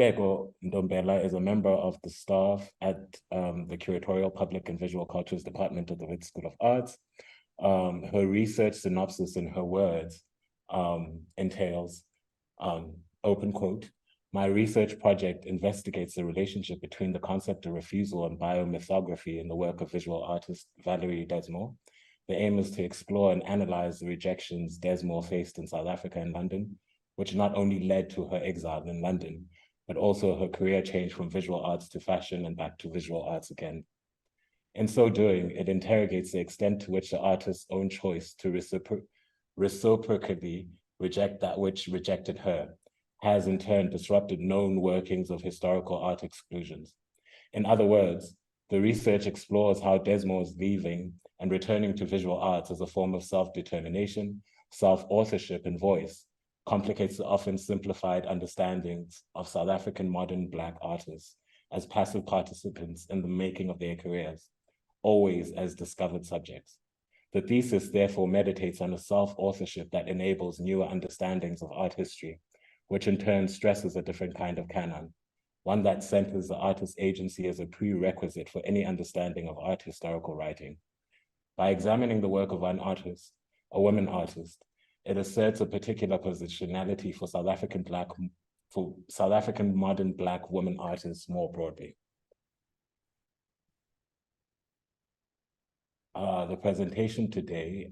Nontobeko Ntombela is a member of the staff at the Curatorial Public and Visual Cultures Department of the Wits School of Art. Her research synopsis in her words entails, open quote, "My research project investigates the relationship between the concept of refusal and biomythography in the work of visual artist Valerie Desmore. The aim is to explore and analyze the rejections Desmore faced in South Africa and London, which not only led to her exile in London, but also her career change from visual arts to fashion and back to visual arts again. In so doing, it interrogates the extent to which the artist's own choice to reciprocally reject that which rejected her has in turn disrupted known workings of historical art exclusions. In other words, the research explores how Desmore's leaving and returning to visual arts as a form of self-determination, self-authorship, and voice complicates the often simplified understandings of South African modern Black artists as passive participants in the making of their careers, always as discovered subjects. The thesis therefore meditates on a self-authorship that enables newer understandings of art history, which in turn stresses a different kind of canon, one that centers the artist's agency as a prerequisite for any understanding of art historical writing. By examining the work of an artist, a woman artist, it asserts a particular positionality for South African modern Black woman artists more broadly. The presentation today,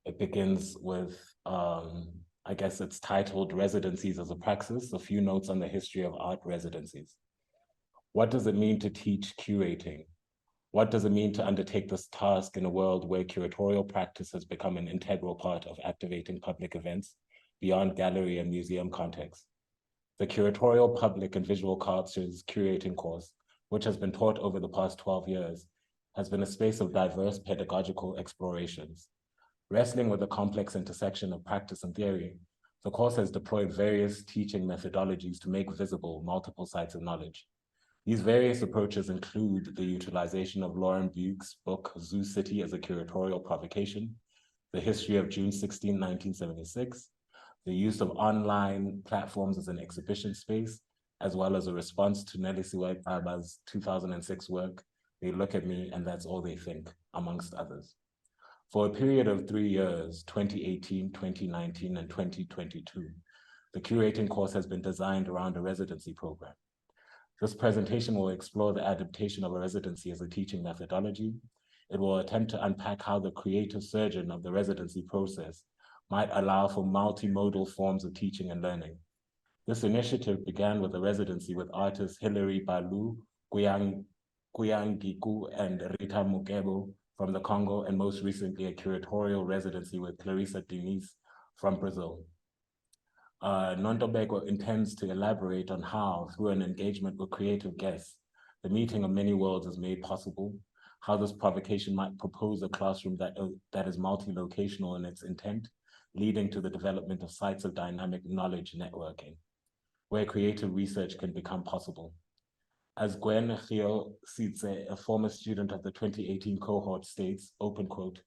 it begins with, I guess it's titled Residencies as a Praxis, a few notes on the history of art residencies. What does it mean to teach curating? What does it mean to undertake this task in a world where curatorial practice has become an integral part of activating public events beyond gallery and museum context? The Curatorial Public and Visual Cultures Curating course, which has been taught over the past 12 years, has been a space of diverse pedagogical explorations. Wrestling with the complex intersection of practice and theory, the course has deployed various teaching methodologies to make visible multiple sites of knowledge. These various approaches include the utilization of Lauren Beukes' book, Zoo City as a Curatorial Provocation, the history of June 16, 1976, the use of online platforms as an exhibition space, as well as a response to Nelisiwe Xaba's 2006 work, They Look at Me and That's All They Think, amongst others. For a period of 3 years, 2018, 2019, and 2022, the curating course has been designed around a residency program. This presentation will explore the adaptation of a residency as a teaching methodology. It will attempt to unpack how the creative surgeon of the residency process might allow for multimodal forms of teaching and learning. This initiative began with a residency with artists Hilary Balu, Guyangiku, and Rita Mugebo from the Congo, and most recently a curatorial residency with Clarissa Denise from Brazil. Nontobeko intends to elaborate on how, through an engagement with creative guests, the meeting of many worlds is made possible, how this provocation might propose a classroom that is multi-locational in its intent, leading to the development of sites of dynamic knowledge networking, where creative research can become possible. As Gwen Gio Sitze, a former student of the 2018 cohort, states, open quote,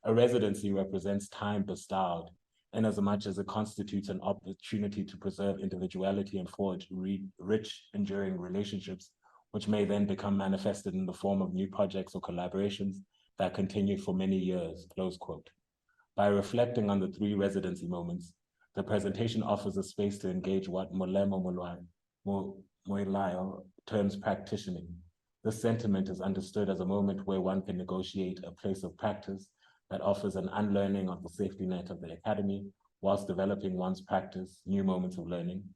"A residency represents time bestowed, in as much as it constitutes an opportunity to preserve individuality and forge rich, enduring relationships, which may then become manifested in the form of new projects or collaborations that continue for many years," close quote. By reflecting on the 3 residency moments, the presentation offers a space to engage what Molemo Moilayo terms practitioning. This sentiment is understood as a moment where one can negotiate a place of practice that offers an unlearning of the safety net of the academy, whilst developing one's practice, new moments of learning.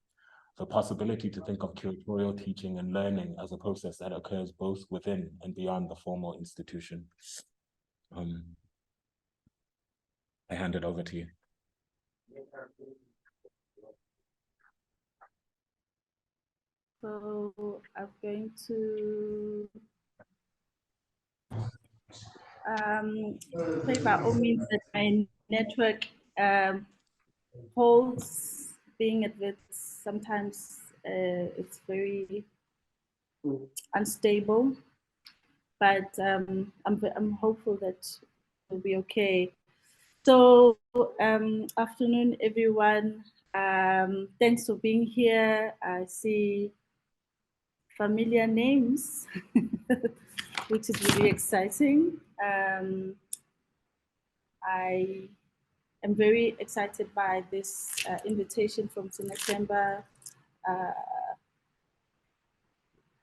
The possibility to think of curatorial teaching and learning as a process that occurs both within and beyond the formal institution. I hand it over to you. So I'm going to pray by all means that my network holds. Being at Wits, sometimes it's very unstable, but I'm hopeful that it'll be okay. So afternoon, everyone. Thanks for being here. I see familiar names, which is really exciting. I am very excited by this invitation from Senachemba,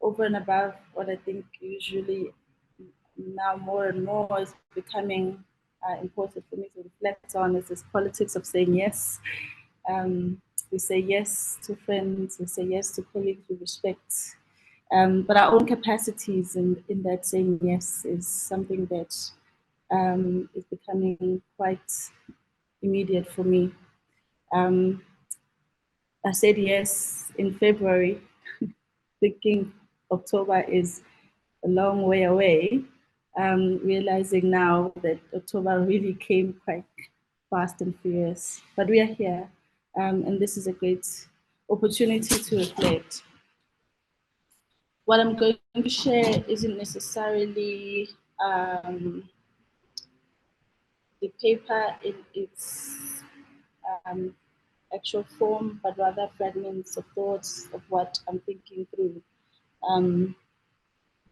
over and above what I think usually now more and more is becoming important for me to reflect on, is this politics of saying yes. We say yes to friends, we say yes to colleagues, we respect. But our own capacities in that saying yes is something that is becoming quite immediate for me. I said yes in February, thinking October is a long way away, realizing now that October really came quite fast and furious. But we are here, and this is a great opportunity to reflect. What I'm going to share isn't necessarily the paper in its actual form, but rather fragments of thoughts of what I'm thinking through.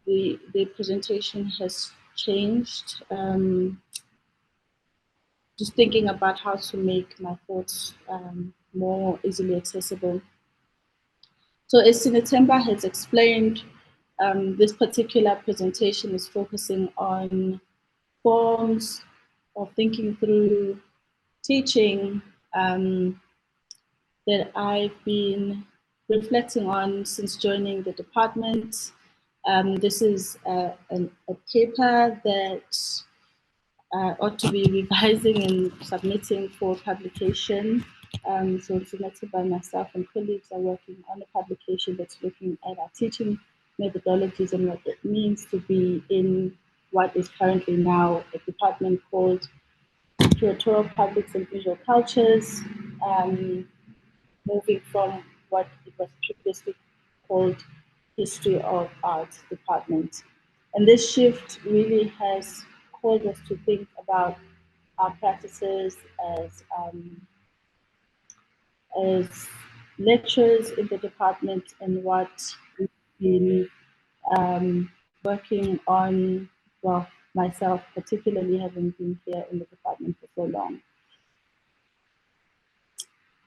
The presentation has changed. Just thinking about how to make my thoughts more easily accessible. So as Sinatemba has explained, this particular presentation is focusing on forms of thinking through teaching that I've been reflecting on since joining the department. This is a paper that ought to be revising and submitting for publication. So it's submitted by myself and colleagues are working on a publication that's looking at our teaching methodologies and what it means to be in what is currently now a department called Curatorial Publics and Visual Cultures, moving from what it was previously called History of Art department. And this shift really has called us to think about our practices as lecturers in the department and what we've been working on, well, myself particularly having been here in the department for so long.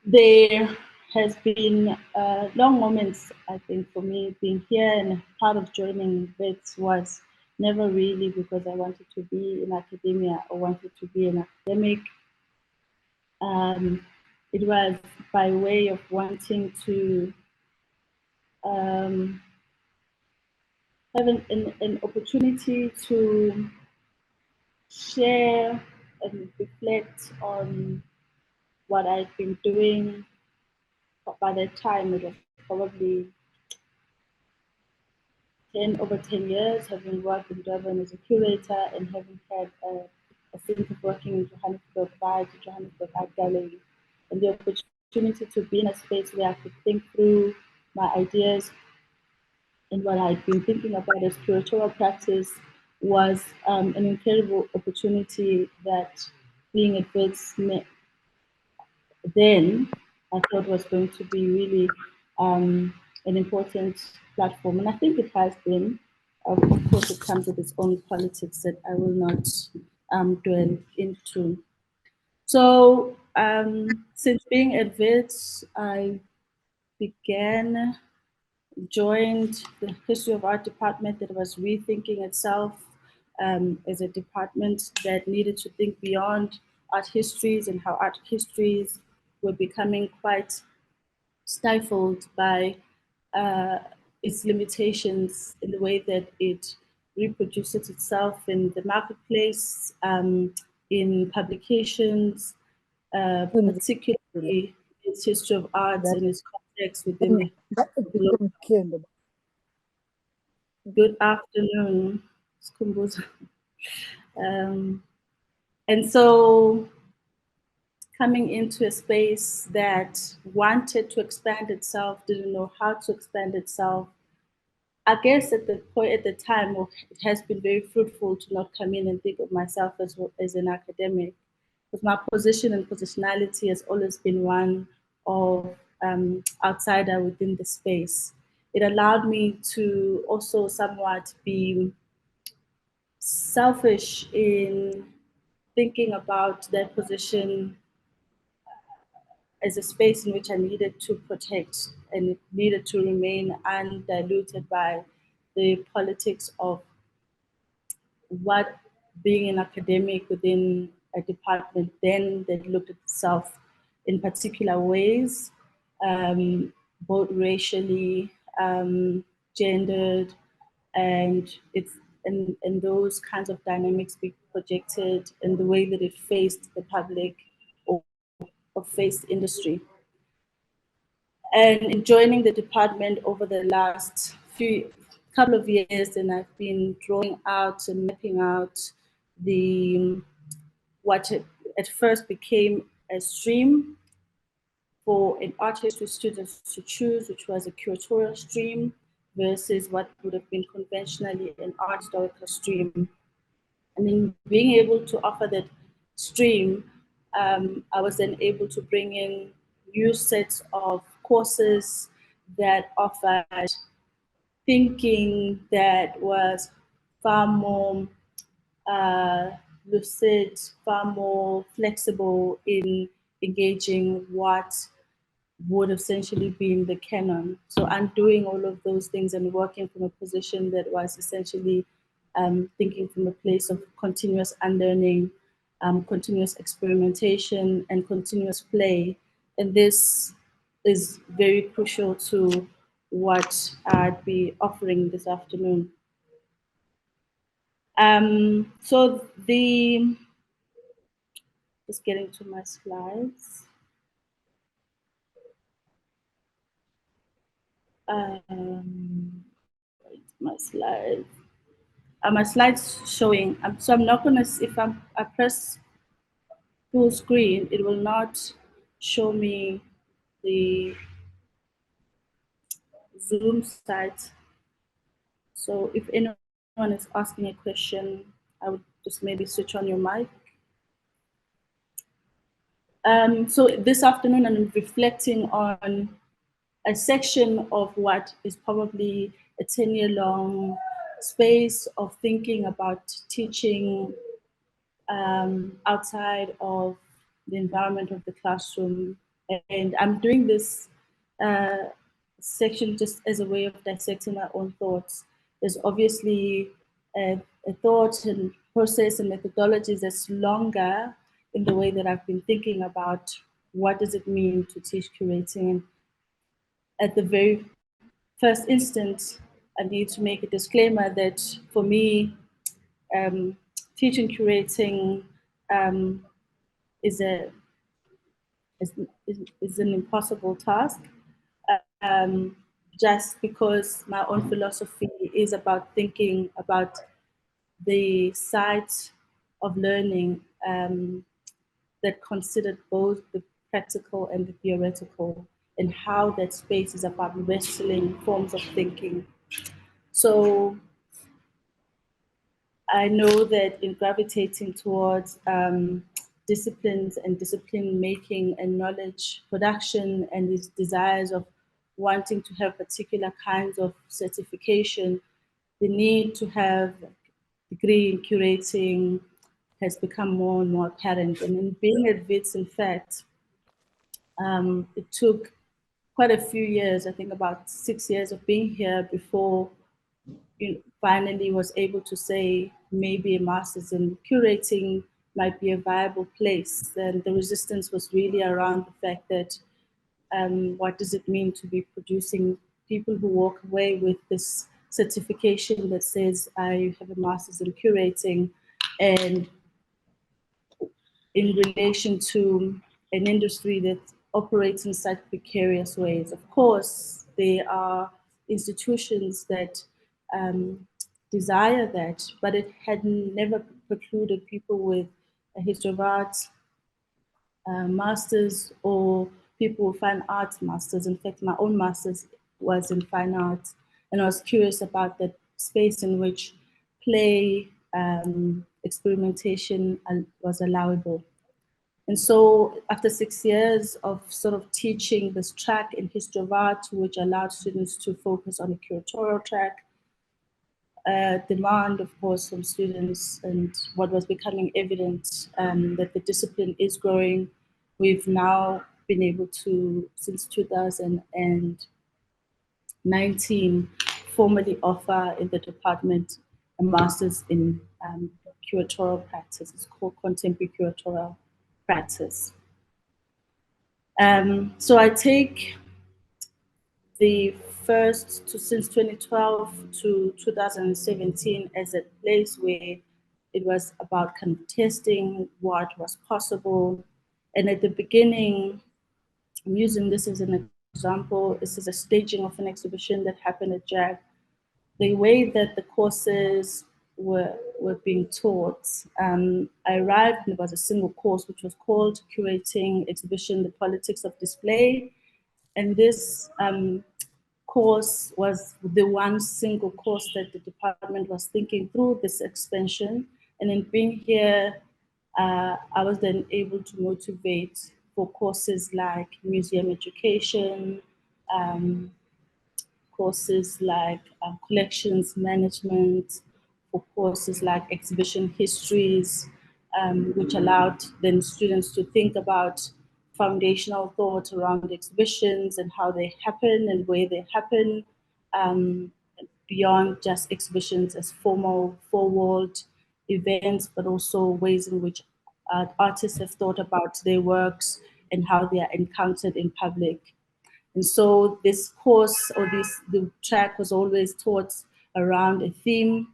There has been long moments, I think, for me being here, and part of joining Wits was never really because I wanted to be in academia or wanted to be an academic. It was by way of wanting to have an opportunity to share and reflect on what I've been doing. By that time, it was probably over 10 years, having worked in Durban as a curator and having had a sense of working in Johannesburg via the Johannesburg Art Gallery, and the opportunity to be in a space where I could think through my ideas and what I'd been thinking about as curatorial practice was an incredible opportunity that being at Wits then I thought was going to be really an important platform. And I think it has been. Of course, it comes with its own politics that I will not dwell into. So since being at Wits, I joined the History of Art department that was rethinking itself as a department that needed to think beyond art histories and how art histories were becoming quite stifled by its limitations in the way that it reproduces itself in the marketplace, in publications, particularly its history of art and its context within the Good afternoon, Skumbuzo. And so coming into a space that wanted to expand itself, didn't know how to expand itself. I guess at the time, it has been very fruitful to not come in and think of myself as an academic, because my position and positionality has always been one of outsider within the space. It allowed me to also somewhat be selfish in thinking about that position as a space in which I needed to protect, and it needed to remain undiluted by the politics of what being an academic within a department then that looked at itself in particular ways, both racially, gendered, and and those kinds of dynamics being projected in the way that it faced the public or faced industry. And in joining the department over the last couple of years, and I've been drawing out and mapping out the what at first became a stream for an art history student to choose, which was a curatorial stream, versus what would have been conventionally an art historical stream. And in being able to offer that stream, I was then able to bring in new sets of courses that offered thinking that was far more lucid, far more flexible in engaging what would essentially be in the canon. So undoing all of those things and working from a position that was essentially thinking from a place of continuous unlearning, continuous experimentation, and continuous play. And this is very crucial to what I'd be offering this afternoon. So just getting to my slides. My slides. My slides showing. So I'm not gonna. If I press full screen, it will not show me the Zoom site. So if anyone is asking a question, I would just maybe switch on your mic. So this afternoon, I'm reflecting on a section of what is probably a 10-year-long space of thinking about teaching outside of the environment of the classroom. And I'm doing this section just as a way of dissecting my own thoughts. There's obviously a thought and process and methodologies that's longer in the way that I've been thinking about what does it mean to teach curating. At the very first instance, I need to make a disclaimer that for me, teaching curating is an impossible task, just because my own philosophy is about thinking about the site of learning that considered both the practical and the theoretical, and how that space is about wrestling forms of thinking. So I know that in gravitating towards disciplines and discipline making and knowledge production and these desires of wanting to have particular kinds of certification, the need to have a degree in curating has become more and more apparent. And in being at Wits, in fact, it took quite a few years, I think about 6 years of being here before finally was able to say maybe a master's in curating might be a viable place. And the resistance was really around the fact that what does it mean to be producing people who walk away with this certification that says I have a master's in curating, and in relation to an industry that operates in such precarious ways. Of course, there are institutions that desire that, but it had never precluded people with a history of art masters or people with fine arts masters. In fact, my own master's was in fine arts, and I was curious about that space in which play, experimentation was allowable. And so after 6 years of sort of teaching this track in history of art, which allowed students to focus on a curatorial track, demand, of course, from students and what was becoming evident that the discipline is growing, we've now been able to, since 2019, formally offer in the department a master's in curatorial practice. It's called contemporary curatorial practice. So I take the first since 2012 to 2017 as a place where it was about kind of testing what was possible. And at the beginning, I'm using this as an example. This is a staging of an exhibition that happened at JAG. The way that the courses were being taught, I arrived and it was a single course which was called Curating Exhibition, the Politics of Display. And this course was the one single course that the department was thinking through this expansion. And in being here, I was then able to motivate for courses like museum education, courses like collections management, for courses like exhibition histories, which allowed then students to think about foundational thought around exhibitions and how they happen and where they happen, beyond just exhibitions as formal, four-walled events, but also ways in which artists have thought about their works and how they are encountered in public. And so this course or the track was always taught around a theme,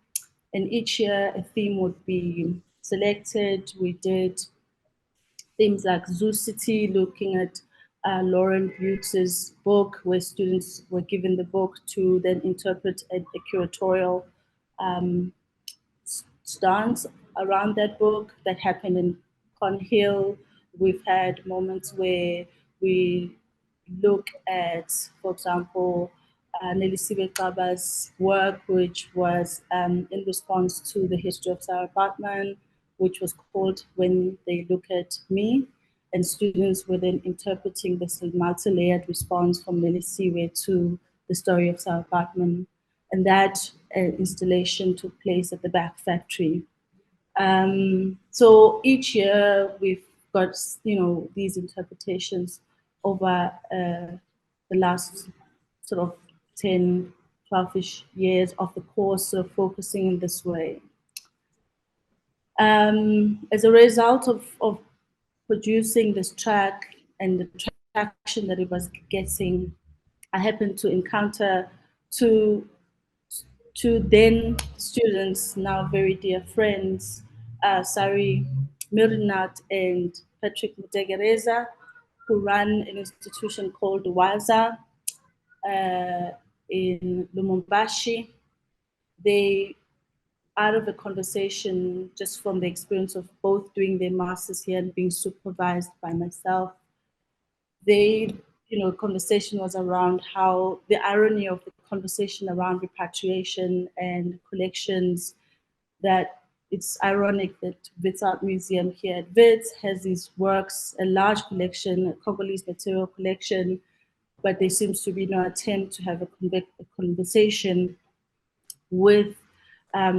and each year a theme would be selected. We did themes like Zoo City, looking at Lauren Beukes' book, where students were given the book to then interpret a curatorial stance around that book. That happened in Cornhill. We've had moments where we look at, for example, Nelisiwe Xaba's work, which was in response to the history of Sarah Baartman, which was called When They Look at Me. And students were then interpreting this multi-layered response from Nelisiwe to the story of Sarah Baartman. And that installation took place at the Back Factory. So each year we've got, these interpretations over the last sort of 10, 12-ish years of the course, sort of focusing in this way. As a result of producing this track and the traction that it was getting, I happened to encounter two then students, now very dear friends, Sari Mirnat and Patrick Mutegereza, who run an institution called Waza in Lumumbashi. They, out of a conversation, just from the experience of both doing their masters here and being supervised by myself, conversation was around how the irony of the conversation around repatriation and collections, that it's ironic that Wits Art Museum here at Wits has these works, a large collection, a Congolese material collection, but there seems to be no attempt to have a conversation with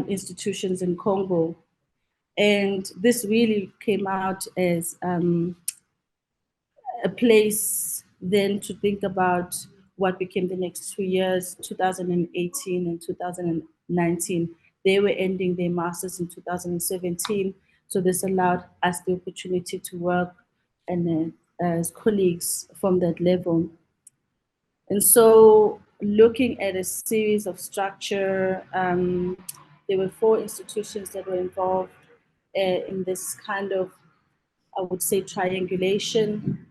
institutions in Congo. And this really came out as a place then to think about what became the next 2 years, 2018 and 2019. They were ending their masters in 2017. So this allowed us the opportunity to work and as colleagues from that level. And so looking at a series of structure, there were 4 institutions that were involved in this kind of, I would say, triangulation.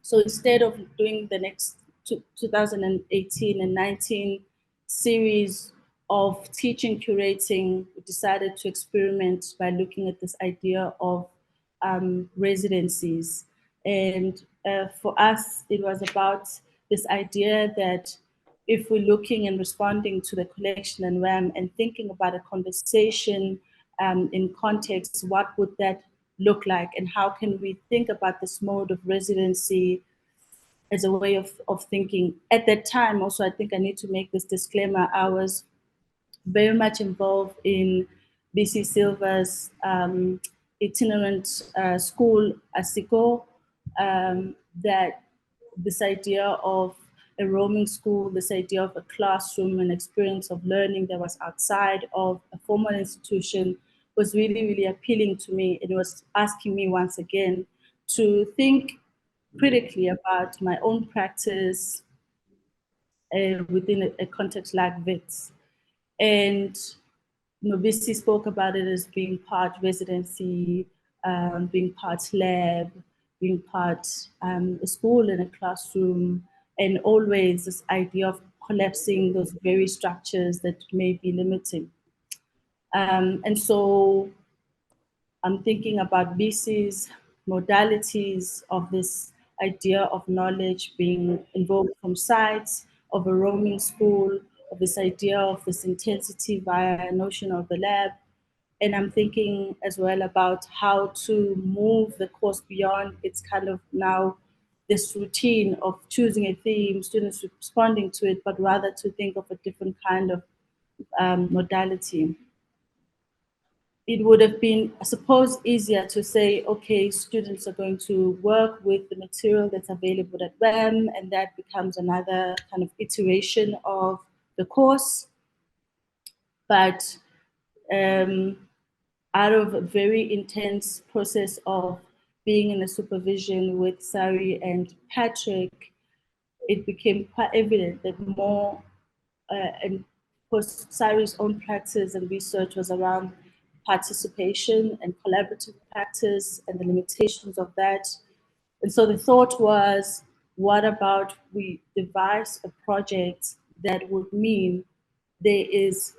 So instead of doing the next 2018 and 19 series of teaching curating, we decided to experiment by looking at this idea of residencies. And for us, it was about this idea that if we're looking and responding to the collection and RAM and thinking about a conversation in context, what would that look like, and how can we think about this mode of residency as a way of thinking. At that time, also, I think I need to make this disclaimer, I was very much involved in BC Silva's itinerant school, ASICO, that this idea of a roaming school, this idea of a classroom, an experience of learning that was outside of a formal institution was really, really appealing to me. It was asking me once again to think critically about my own practice within a context like Wits. And Nobisi spoke about it as being part residency, being part lab, being part a school and a classroom, and always this idea of collapsing those very structures that may be limiting. And so I'm thinking about BC's modalities of this idea of knowledge being invoked from sites, of a roaming school, of this idea of this intensity via a notion of the lab. And I'm thinking as well about how to move the course beyond its kind of now this routine of choosing a theme, students responding to it, but rather to think of a different kind of modality. It would have been, I suppose, easier to say, okay, students are going to work with the material that's available at WAM, and that becomes another kind of iteration of the course. But out of a very intense process of being in a supervision with Sari and Patrick, it became quite evident that more, and of course, Sari's own practice and research was around participation and collaborative practice and the limitations of that. And so the thought was, what about we devise a project that would mean there is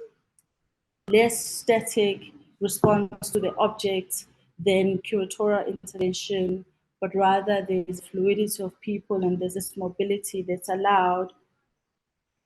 less static response to the object than curatorial intervention, but rather there's fluidity of people and there's this mobility that's allowed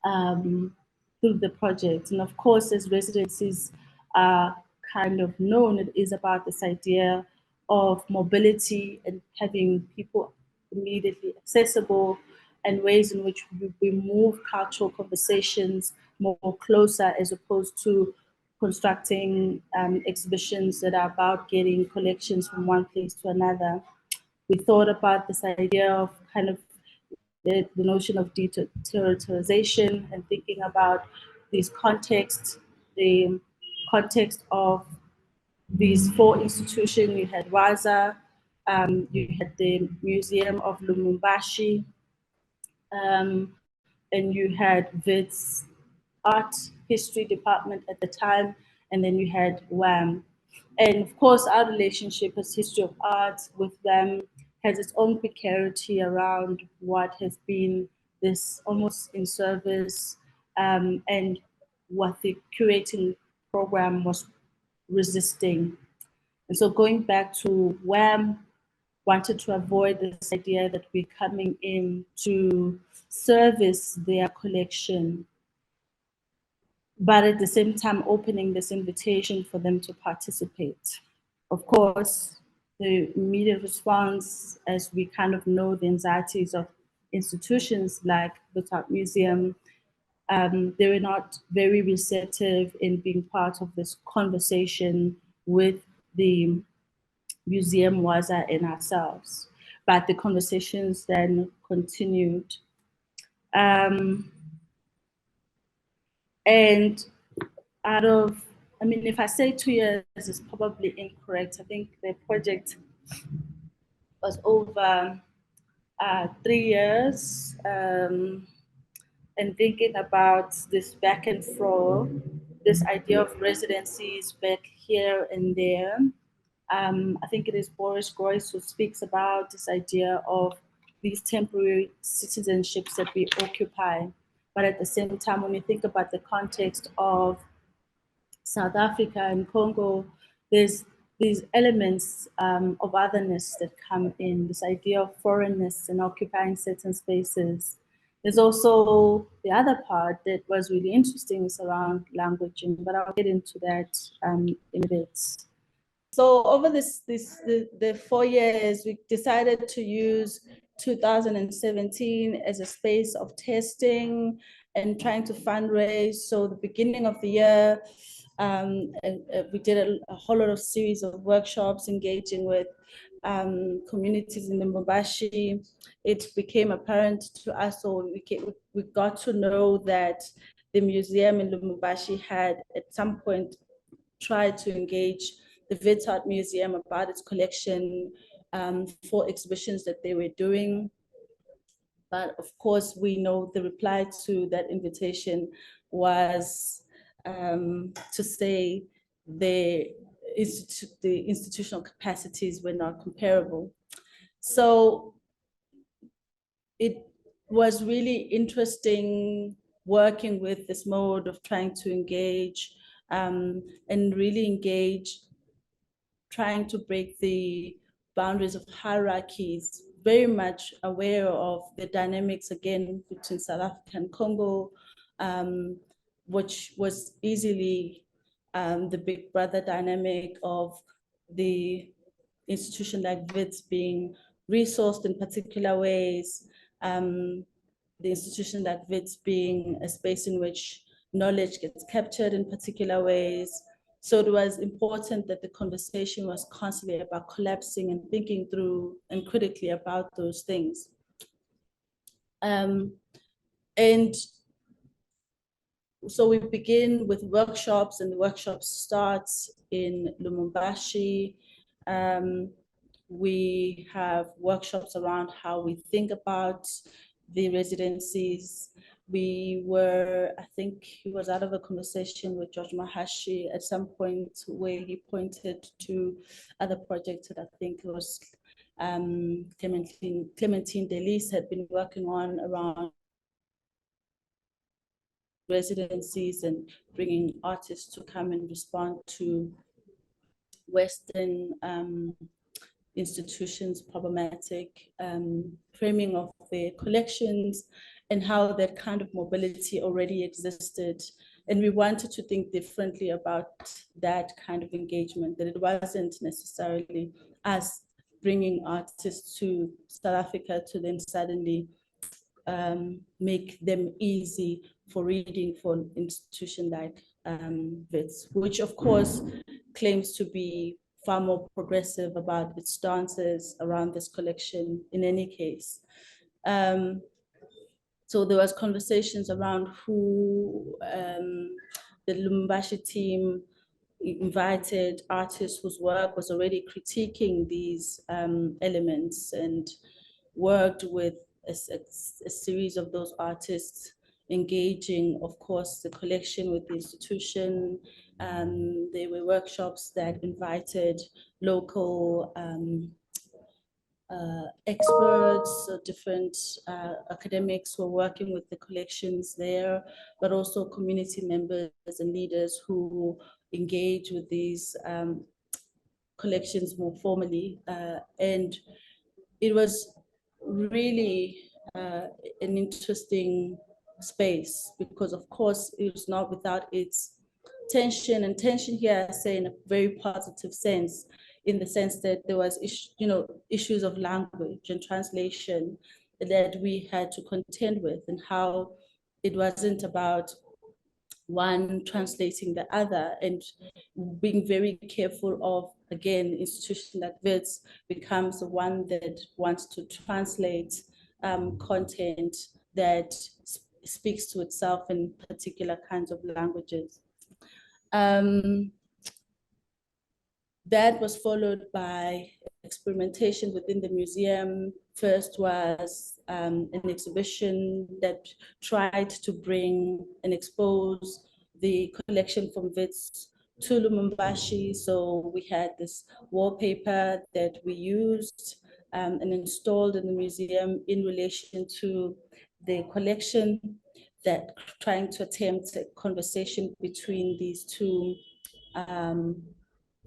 through the project. And of course, as residencies are kind of known, it is about this idea of mobility and having people immediately accessible, and ways in which we move cultural conversations more closer, as opposed to constructing exhibitions that are about getting collections from one place to another. We thought about this idea of kind of the notion of deterritorialization and thinking about these contexts, the context of these four institutions. You had Waza, you had the Museum of Lumumbashi, um, and you had Wits Art History Department at the time, and then you had WAM. And of course, our relationship as History of Art with them has its own precarity around what has been this almost in service, and what the curating program was resisting. And so going back to WAM, wanted to avoid this idea that we're coming in to service their collection, but at the same time opening this invitation for them to participate. Of course, the immediate response, as we kind of know the anxieties of institutions like the Art Museum, they were not very receptive in being part of this conversation with the museum, Waza, and ourselves. But the conversations then continued. And out of, I mean, if I say 2 years, it's probably incorrect. I think the project was over 3 years. And thinking about this back and forth, this idea of residencies back here and there. I think it is Boris Groys who speaks about this idea of these temporary citizenships that we occupy. But at the same time, when you think about the context of South Africa and Congo, there's these elements of otherness that come in, this idea of foreignness and occupying certain spaces. There's also the other part that was really interesting is around language, but I'll get into that in a bit. So over the 4 years, we decided to use 2017 as a space of testing and trying to fundraise. So the beginning of the year, we did a whole lot of series of workshops engaging with communities in the Lubumbashi. It became apparent to us, or we got to know that the museum in Lubumbashi had at some point tried to engage the Wits Art Museum about its collection for exhibitions that they were doing. But of course, we know the reply to that invitation was to say the institutional capacities were not comparable. So it was really interesting working with this mode of trying to engage and really engage, trying to break the boundaries of hierarchies, very much aware of the dynamics again between South Africa and Congo, which was easily the big brother dynamic of the institution like Wits being resourced in particular ways, the institution like Wits being a space in which knowledge gets captured in particular ways. So it was important that the conversation was constantly about collapsing and thinking through and critically about those things. And so we begin with workshops, and the workshop starts in Lubumbashi. We have workshops around how we think about the residencies. We were, I think he was out of a conversation with George Mahashi at some point where he pointed to other projects that I think it was Clementine Delis had been working on around residencies and bringing artists to come and respond to Western institutions' problematic framing of their collections, and how that kind of mobility already existed. And we wanted to think differently about that kind of engagement, that it wasn't necessarily us bringing artists to South Africa to then suddenly make them easy for reading for an institution like Wits, which of course claims to be far more progressive about its stances around this collection in any case. So there was conversations around who the Lubumbashi team invited artists whose work was already critiquing these elements, and worked with a series of those artists, engaging, of course, the collection with the institution. There were workshops that invited local experts, different academics who are working with the collections there, but also community members and leaders who engage with these collections more formally. And it was really an interesting space, because of course it was not without its tension, and tension here I say in a very positive sense, in the sense that there was issues of language and translation that we had to contend with, and how it wasn't about one translating the other, and being very careful of, again, institution like Wits becomes the one that wants to translate content that speaks to itself in particular kinds of languages. That was followed by experimentation within the museum. First was an exhibition that tried to bring and expose the collection from Wits to Lubumbashi. So we had this wallpaper that we used and installed in the museum in relation to the collection, that trying to attempt a conversation between these two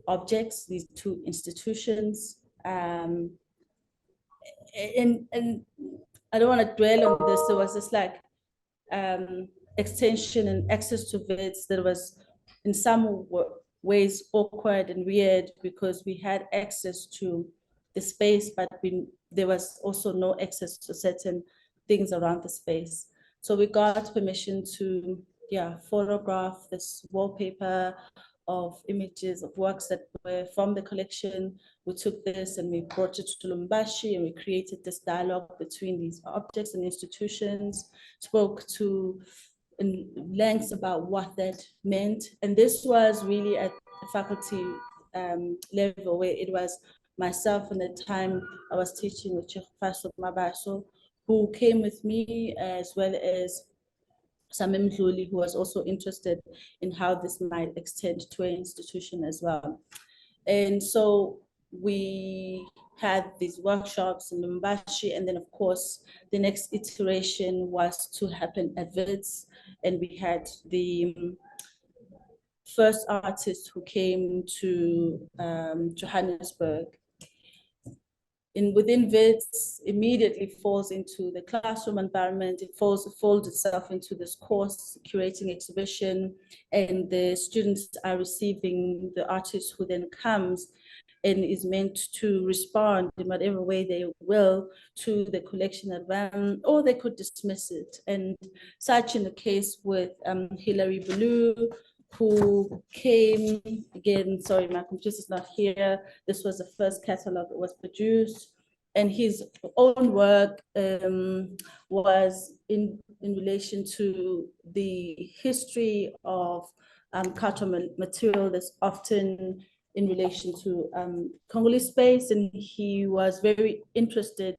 objects, these two institutions. And I don't want to dwell on this. There was this like extension and access to Wits that was in some ways awkward and weird because we had access to the space, but there was also no access to certain things around the space. So we got permission to, photograph this wallpaper of images of works that were from the collection. We took this and we brought it to Lubumbashi, and we created this dialogue between these objects and institutions, spoke to in lengths about what that meant. And this was really at the faculty level, where it was myself, and the time I was teaching with Chief Faso Mabaso, who came with me, as well as Samim Mdluli, who was also interested in how this might extend to an institution as well. And so we had these workshops in Lubumbashi, and then of course the next iteration was to happen at Wits, and we had the first artist who came to Johannesburg. Within Wits, immediately falls into the classroom environment. It folds itself into this course curating exhibition, and the students are receiving the artist who then comes and is meant to respond in whatever way they will to the collection at random, or they could dismiss it. And such in the case with Hilary Bulu, who came, again, sorry, my computer's not here. This was the first catalog that was produced. And his own work was in relation to the history of cultural material that's often in relation to Congolese space. And he was very interested,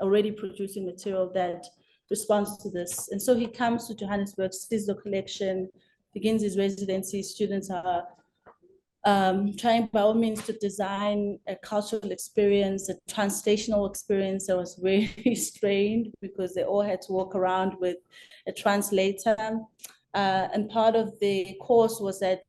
already producing material that responds to this. And so he comes to Johannesburg, sees the collection, begins his residency. Students are trying by all means to design a cultural experience, a translational experience that was very strained because they all had to walk around with a translator. And part of the course was that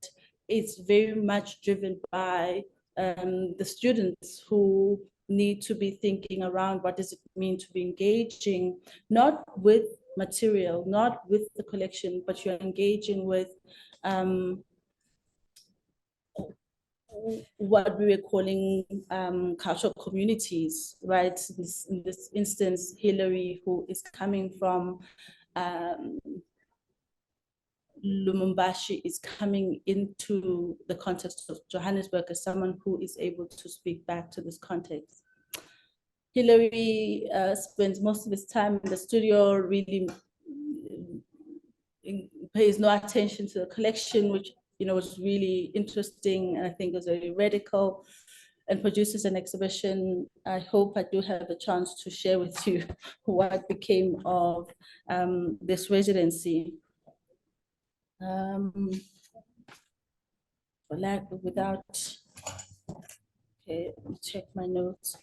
it's very much driven by the students who need to be thinking around what does it mean to be engaging, not with material, not with the collection, but you're engaging with what we were calling cultural communities, right? In this instance, Hilary, who is coming from Lubumbashi, is coming into the context of Johannesburg as someone who is able to speak back to this context. Hilary spends most of his time in the studio, really pays no attention to the collection, which was really interesting, and I think was very radical, and produces an exhibition. I hope I do have a chance to share with you what became of this residency. Okay, let me check my notes.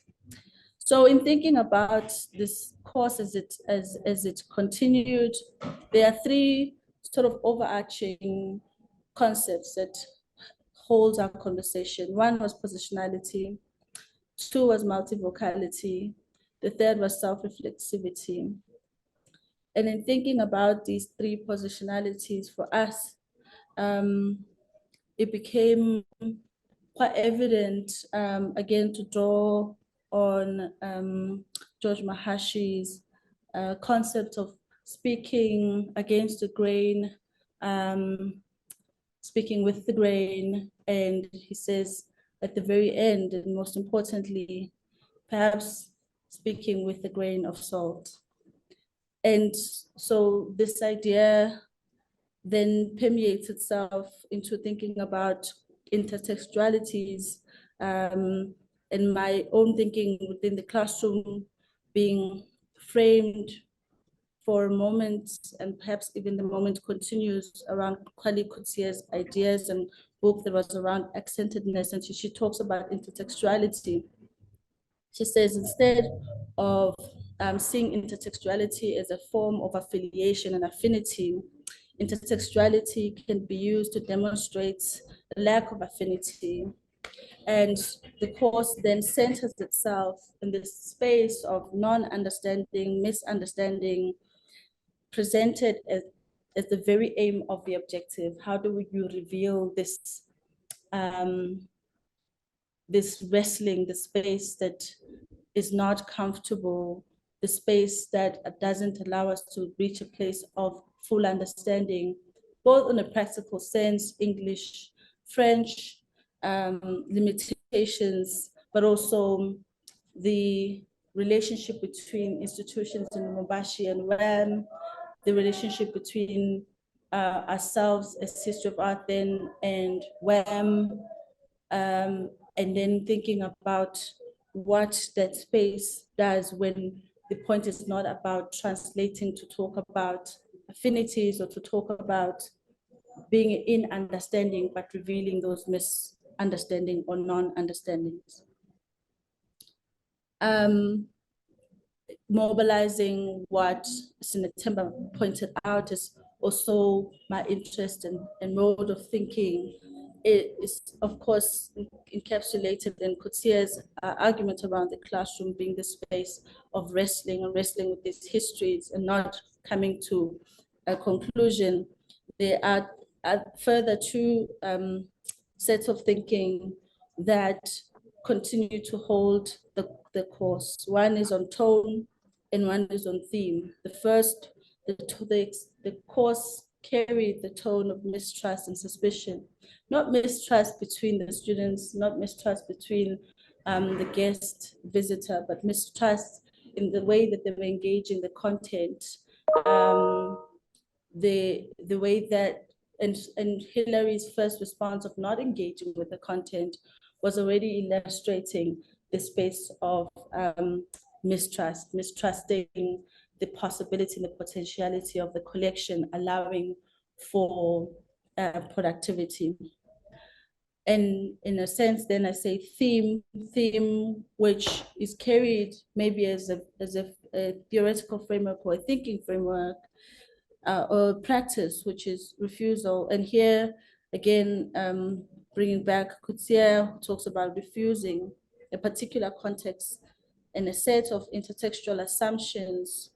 So in thinking about this course as it continued, there are three sort of overarching concepts that holds our conversation. One was positionality, two was multivocality, the third was self-reflexivity. And in thinking about these three positionalities for us, it became quite evident, again, to draw on George Mahashi's concept of speaking against the grain, speaking with the grain. And he says at the very end, and most importantly, perhaps speaking with a grain of salt. And so this idea then permeates itself into thinking about intertextualities, and my own thinking within the classroom being framed for a moment, and perhaps even the moment continues around Kwali Kutsia's ideas and book that was around accentedness, and she talks about intertextuality. She says instead of seeing intertextuality as a form of affiliation and affinity, intertextuality can be used to demonstrate a lack of affinity. And the course then centers itself in this space of non-understanding, misunderstanding, presented as the very aim of the objective. How do you reveal this this wrestling, the space that is not comfortable, the space that doesn't allow us to reach a place of full understanding, both in a practical sense, English, French, limitations, but also the relationship between institutions in Lubumbashi and WAM, the relationship between ourselves as History of Art then and WAM, and then thinking about what that space does when the point is not about translating to talk about affinities or to talk about being in understanding, but revealing those misunderstanding or non-understandings. Mobilizing what Senatemba pointed out is also my interest and mode of thinking. It is, of course, encapsulated in Coetzee argument around the classroom being the space of wrestling and wrestling with these histories and not coming to a conclusion. There are further two sets of thinking that continue to hold the course. One is on tone and one is on theme. The first, the course carried the tone of mistrust and suspicion, not mistrust between the students, not mistrust between the guest visitor, but mistrust in the way that they were engaging the content, the way that, and Hillary's first response of not engaging with the content was already illustrating the space of mistrusting the possibility and the potentiality of the collection, allowing for productivity. And in a sense, then I say theme, which is carried maybe as a theoretical framework or a thinking framework, or practice, which is refusal. And here, again, bringing back Coetzee, who talks about refusing a particular context and a set of intertextual assumptions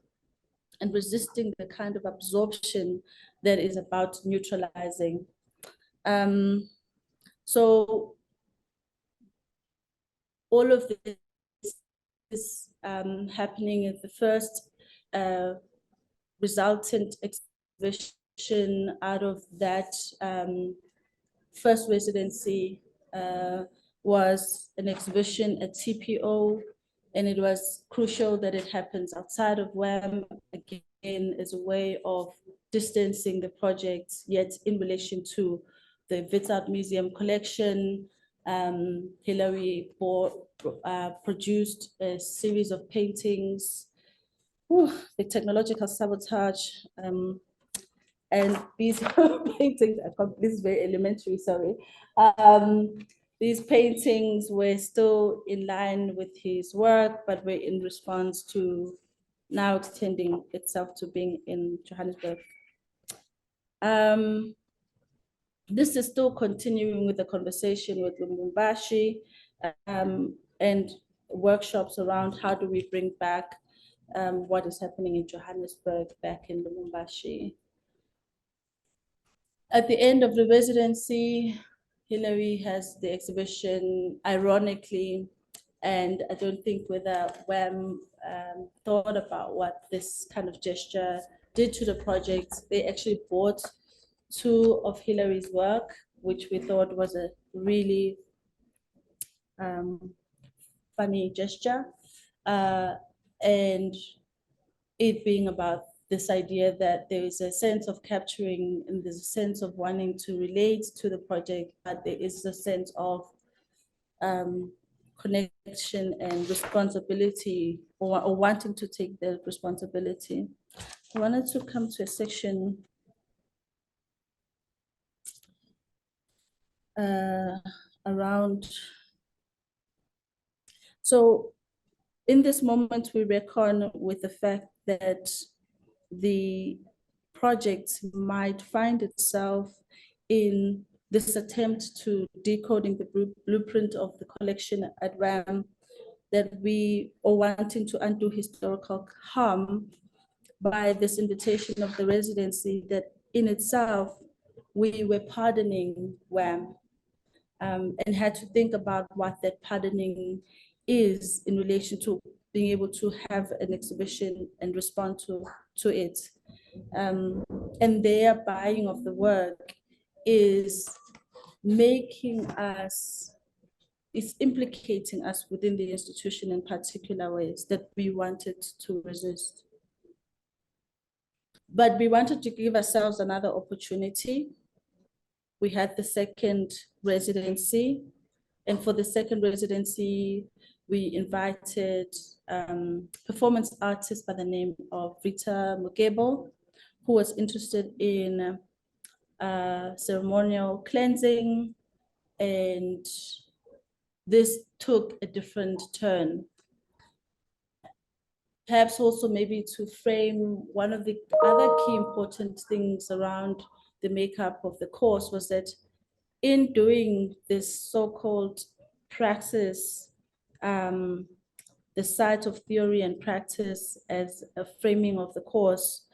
and resisting the kind of absorption that is about neutralizing. So all of this is happening at the first resultant exhibition out of that first residency was an exhibition at TPO, and it was crucial that it happens outside of WAM, again, as a way of distancing the project, yet in relation to the Wits Art Museum collection. Hillary produced a series of paintings. The technological sabotage, and these paintings this is very elementary, sorry. These paintings were still in line with his work, but were in response to now extending itself to being in Johannesburg. This is still continuing with the conversation with Lubumbashi and workshops around how do we bring back what is happening in Johannesburg back in Lubumbashi. At the end of the residency, Hillary has the exhibition, ironically, and I don't think whether WAM thought about what this kind of gesture did to the project. They actually bought two of Hillary's work, which we thought was a really funny gesture. And it being about this idea that there is a sense of capturing and there's a sense of wanting to relate to the project, but there is a sense of connection and responsibility, or wanting to take the responsibility. I wanted to come to a section around, so in this moment we reckon with the fact that the project might find itself in this attempt to decoding the blueprint of the collection at WAM, that we are wanting to undo historical harm by this invitation of the residency, that in itself, we were pardoning WAM. and had to think about what that pardoning is in relation to being able to have an exhibition and respond to it. And their buying of the work is making us, it's implicating us within the institution in particular ways that we wanted to resist. But we wanted to give ourselves another opportunity. We had the second residency, and for the second residency, we invited performance artist by the name of Rita Mugebo, who was interested in ceremonial cleansing, and this took a different turn. Perhaps also maybe to frame one of the other key important things around the makeup of the course was that in doing this so-called praxis, the site of theory and practice as a framing of the course,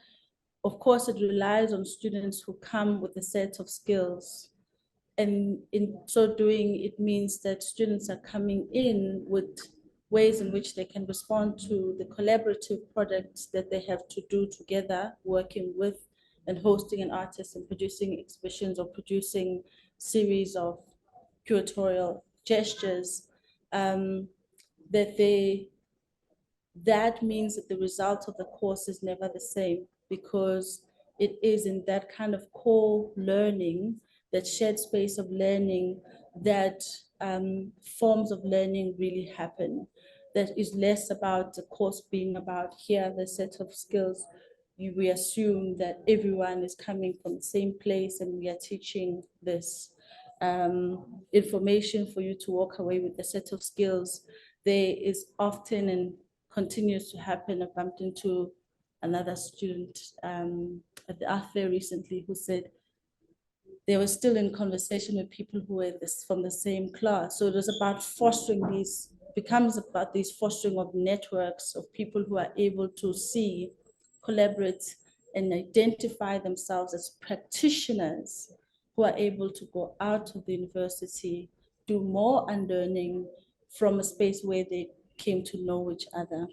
of course, it relies on students who come with a set of skills. And in so doing, it means that students are coming in with ways in which they can respond to the collaborative projects that they have to do together, working with and hosting an artist and producing exhibitions or producing series of curatorial gestures, that means that the result of the course is never the same, because it is in that kind of core learning, that shared space of learning, that forms of learning really happen. That is less about the course being about here, the set of skills. We assume that everyone is coming from the same place and we are teaching this information for you to walk away with a set of skills. There is often and continues to happen. I bumped into another student at the art fair recently who said they were still in conversation with people who were from the same class. So it was about fostering these, becomes about these fostering of networks of people who are able to see, collaborate, and identify themselves as practitioners who are able to go out of the university, do more unlearning from a space where they came to know each other.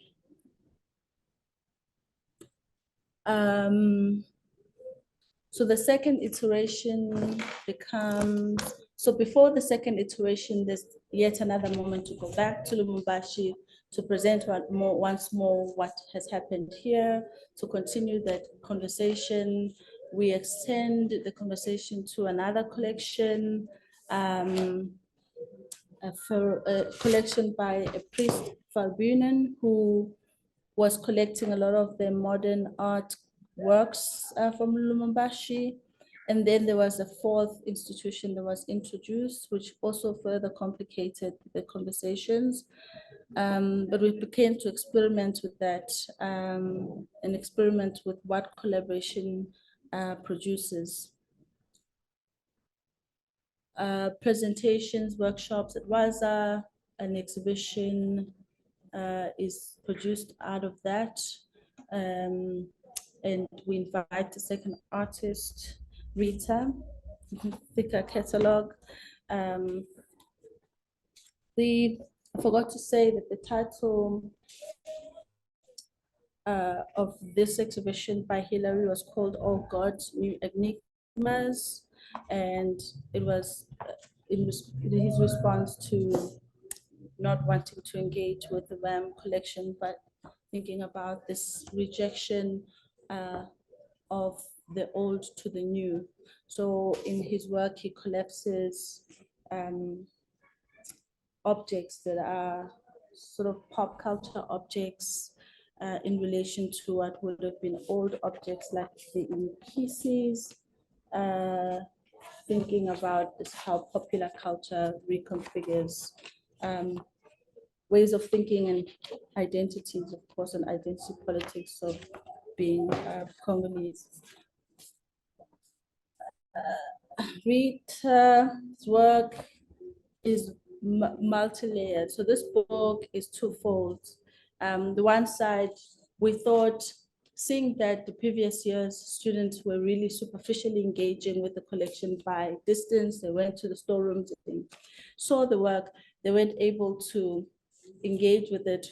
So the second iteration becomes, so before the second iteration, there's yet another moment to go back to Lubumbashi to present once more what has happened here, to continue that conversation. We extend the conversation to another collection, for a collection by a priest, Fabian, who was collecting a lot of the modern art works from Lubumbashi. And then there was a fourth institution that was introduced, which also further complicated the conversations. But we began to experiment with that and experiment with what collaboration produces. Presentations, workshops at Waza, an exhibition is produced out of that. And we invite the second artist, Rita, thicker catalog. I forgot to say that the title of this exhibition by Hilary was called All God's New Enigmas. And it was his response to not wanting to engage with the RAM collection, but thinking about this rejection of the old to the new. So in his work, he collapses objects that are sort of pop culture objects in relation to what would have been old objects like the pieces, thinking about this, how popular culture reconfigures ways of thinking and identities, of course, and identity politics of being Congolese. Rita's work is multi-layered. So this book is twofold. The one side, we thought seeing that the previous years, students were really superficially engaging with the collection by distance. They went to the storerooms and saw the work. They weren't able to engage with it.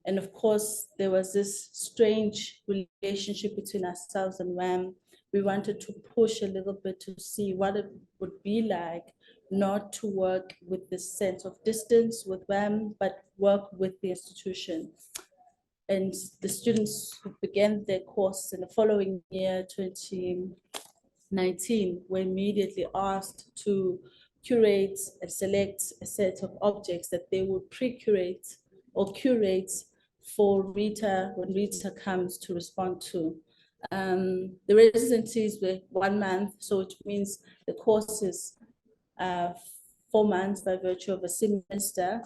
And of course, there was this strange relationship between ourselves and WAM. We wanted to push a little bit to see what it would be like not to work with this sense of distance with WAM, but work with the institution. And the students who began their course in the following year, 2019, were immediately asked to curate and select a set of objects that they would pre-curate or curate for Rita when Rita comes to respond to. The residencies were 1 month, so it means the course is 4 months by virtue of a semester.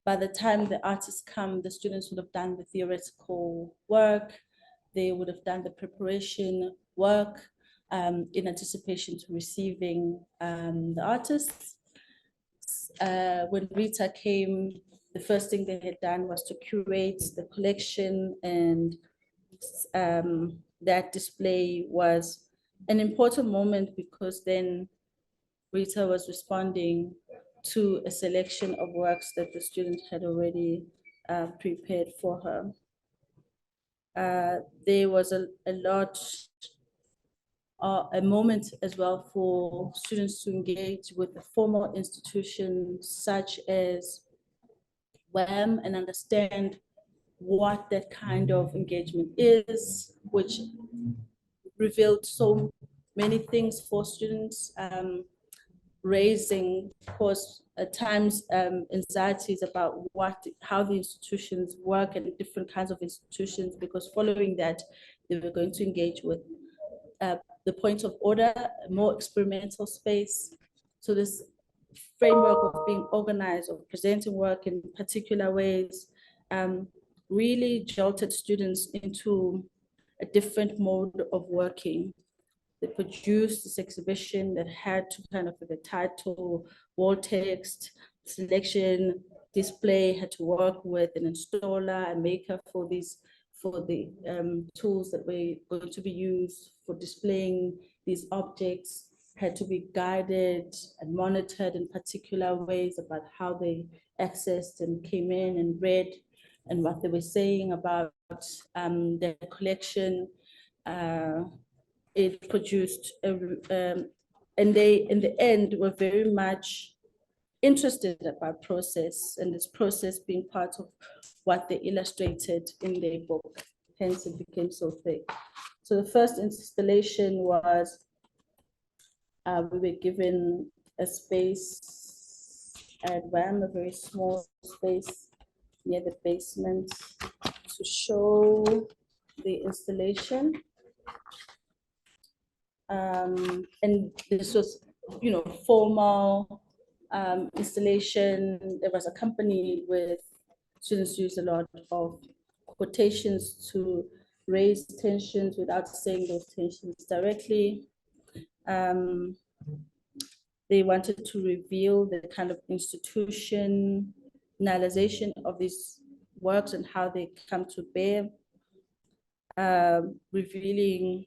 By the time the artists come, the students would have done the theoretical work, they would have done the preparation work in anticipation to receiving the artists. When Rita came, the first thing they had done was to curate the collection, and that display was an important moment because then Rita was responding to a selection of works that the student had already prepared for her. There was a moment as well for students to engage with the formal institutions such as WAM and understand what that kind of engagement is, which revealed so many things for students. Raising, of course, at times anxieties about how the institutions work and different kinds of institutions, because following that, they were going to engage with the point of order, a more experimental space. So this framework of being organized, of presenting work in particular ways, really jolted students into a different mode of working. They produced this exhibition that had to kind of have a title, wall text, selection, display, had to work with an installer, a maker for the tools that were going to be used for displaying these objects, had to be guided and monitored in particular ways about how they accessed and came in and read and what they were saying about their collection. It produced, and they, in the end, were very much interested about process, and this process being part of what they illustrated in their book, hence it became so thick. So the first installation was, we were given a space at WAM, a very small space near the basement, to show the installation. And this was, formal installation. It was accompanied with, students used a lot of quotations to raise tensions without saying those tensions directly. They wanted to reveal the kind of institutionalization of these works and how they come to bear, revealing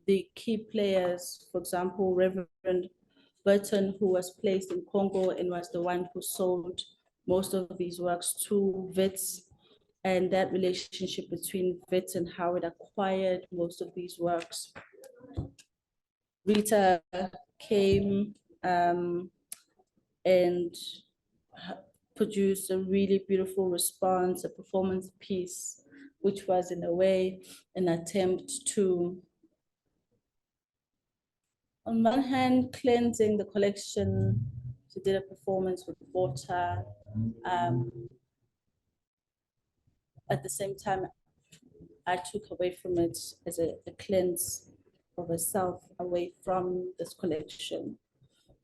the key players, for example, Reverend Burton, who was placed in Congo and was the one who sold most of these works to Wits, and that relationship between Wits and how it acquired most of these works. Rita came and produced a really beautiful response, a performance piece, which was in a way an attempt to, on one hand, cleansing the collection. She did a performance with water. At the same time, I took away from it as a cleanse of herself away from this collection.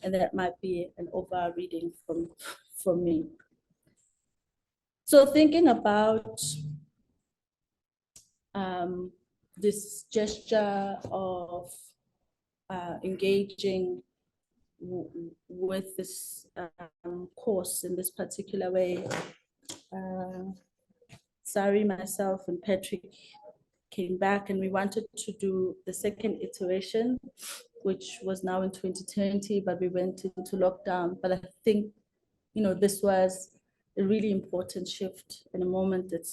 And that might be an over reading from me. So thinking about this gesture of engaging with this course in this particular way, Sari, myself, and Patrick came back, and we wanted to do the second iteration, which was now in 2020, but we went into lockdown. But I think, this was a really important shift in a moment that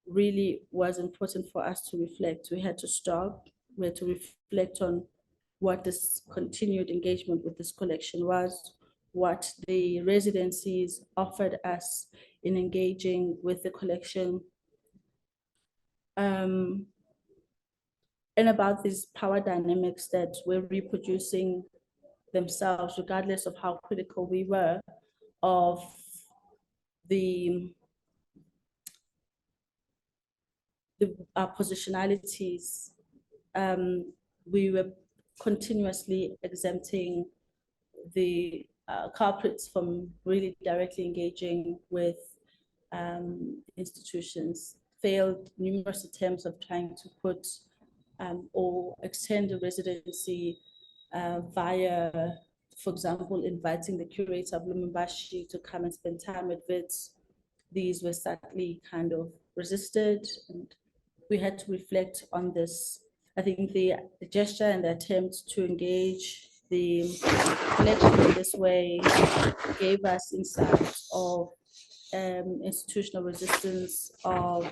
really was important for us to reflect. We had to stop, we had to reflect on what this continued engagement with this collection was, what the residencies offered us in engaging with the collection, and about these power dynamics that were reproducing themselves, regardless of how critical we were of our positionalities. We were continuously exempting the culprits from really directly engaging with institutions. Failed numerous attempts of trying to put or extend a residency via, for example, inviting the curator of Lumumbashi to come and spend time at Wits. These were sadly kind of resisted, and we had to reflect on this. I think the gesture and the attempt to engage the collection in this way gave us insights of institutional resistance, of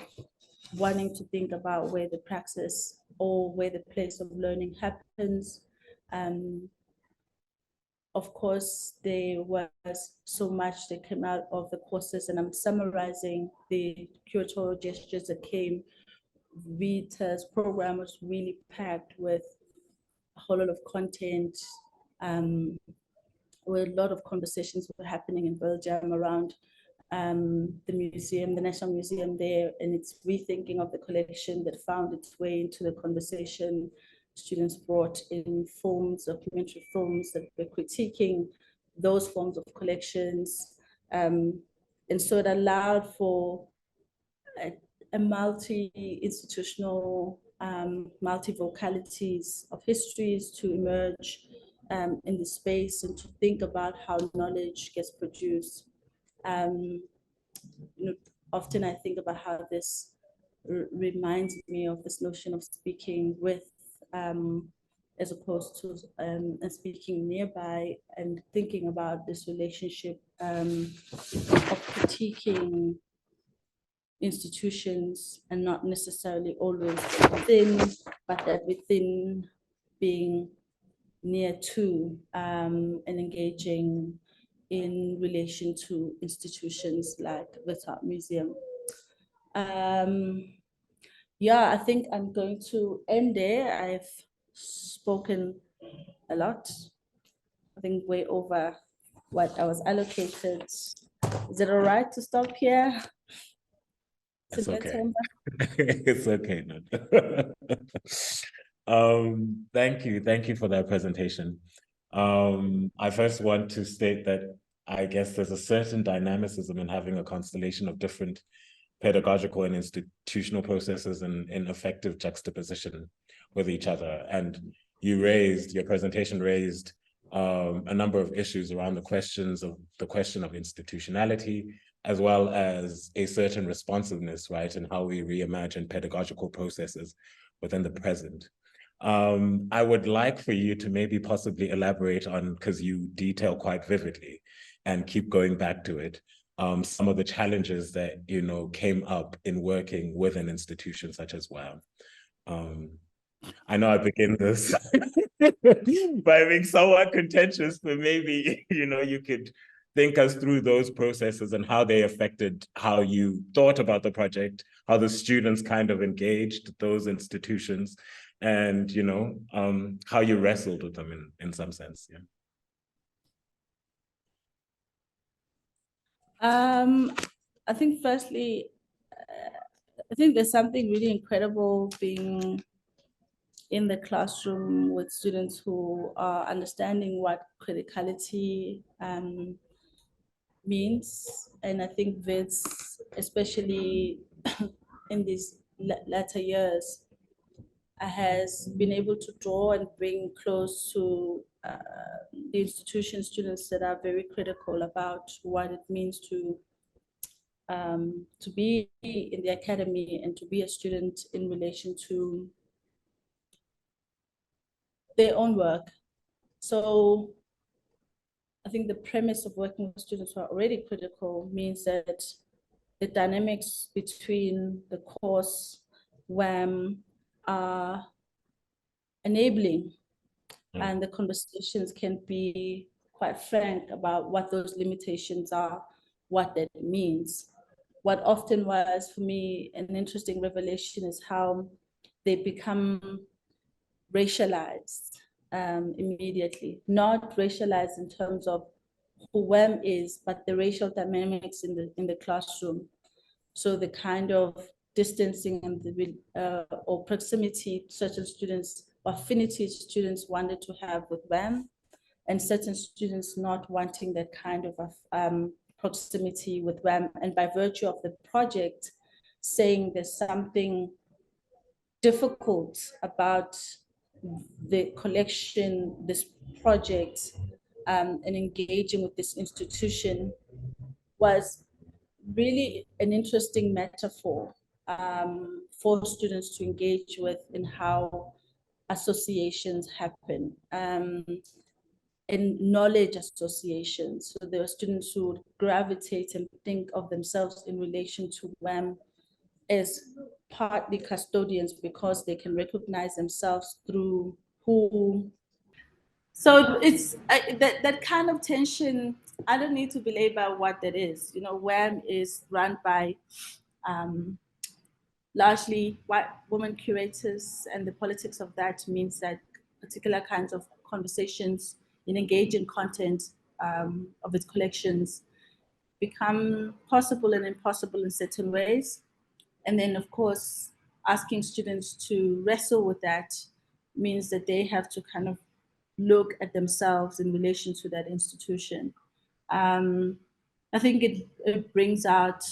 wanting to think about where the praxis or where the place of learning happens. Of course, there was so much that came out of the courses, and I'm summarizing the curatorial gestures that came. Vita's program was really packed with a whole lot of content, where a lot of conversations were happening in Belgium around the museum, the National Museum there, and its rethinking of the collection that found its way into the conversation. Students brought in films, documentary films that were critiquing those forms of collections. And so it allowed for a multi-institutional, multi-vocalities of histories to emerge in the space, and to think about how knowledge gets produced. Often I think about how this reminds me of this notion of speaking with, as opposed to speaking nearby, and thinking about this relationship of critiquing institutions, and not necessarily always within, but that within being near to and engaging in relation to institutions like the Art Museum. Yeah, I think I'm going to end there. I've spoken a lot, I think way over what I was allocated. Is it all right to stop here? It's okay. It's okay. Thank you for that presentation. I first want to state that I guess there's a certain dynamicism in having a constellation of different pedagogical and institutional processes in effective juxtaposition with each other. And your presentation raised a number of issues around the question of institutionality, as well as a certain responsiveness, right, in how we reimagine pedagogical processes within the present. I would like for you to maybe possibly elaborate on, because you detail quite vividly and keep going back to it, some of the challenges that, came up in working with an institution such as WAM. I know I begin this by being somewhat contentious, but maybe, you could think us through those processes and how they affected how you thought about the project, how the students kind of engaged those institutions, and, how you wrestled with them in some sense. Yeah. I think firstly, I think there's something really incredible being in the classroom with students who are understanding what criticality means. And I think Wits, especially in these latter years, has been able to draw and bring close to the institution students that are very critical about what it means to to be in the academy and to be a student in relation to their own work. So I think the premise of working with students who are already critical means that the dynamics between the course, WAM, are enabling, and the conversations can be quite frank about what those limitations are, what that means. What often was, for me, an interesting revelation is how they become racialized immediately. Not racialized in terms of who WAM is, but the racial dynamics in the classroom. So the kind of distancing and the or proximity certain students, affinity students wanted to have with WAM, and certain students not wanting that kind of proximity with WAM, and by virtue of the project, saying there's something difficult about the collection, this project, and engaging with this institution was really an interesting metaphor for students to engage with in how associations happen, and knowledge associations. So there are students who gravitate and think of themselves in relation to WAM as partly custodians because they can recognize themselves through who. So it's that kind of tension. I don't need to belabor what that is. You know, WAM is run by largely white women curators, and the politics of that means that particular kinds of conversations in engaging content of its collections become possible and impossible in certain ways. And then, of course, asking students to wrestle with that means that they have to kind of look at themselves in relation to that institution. I think it brings out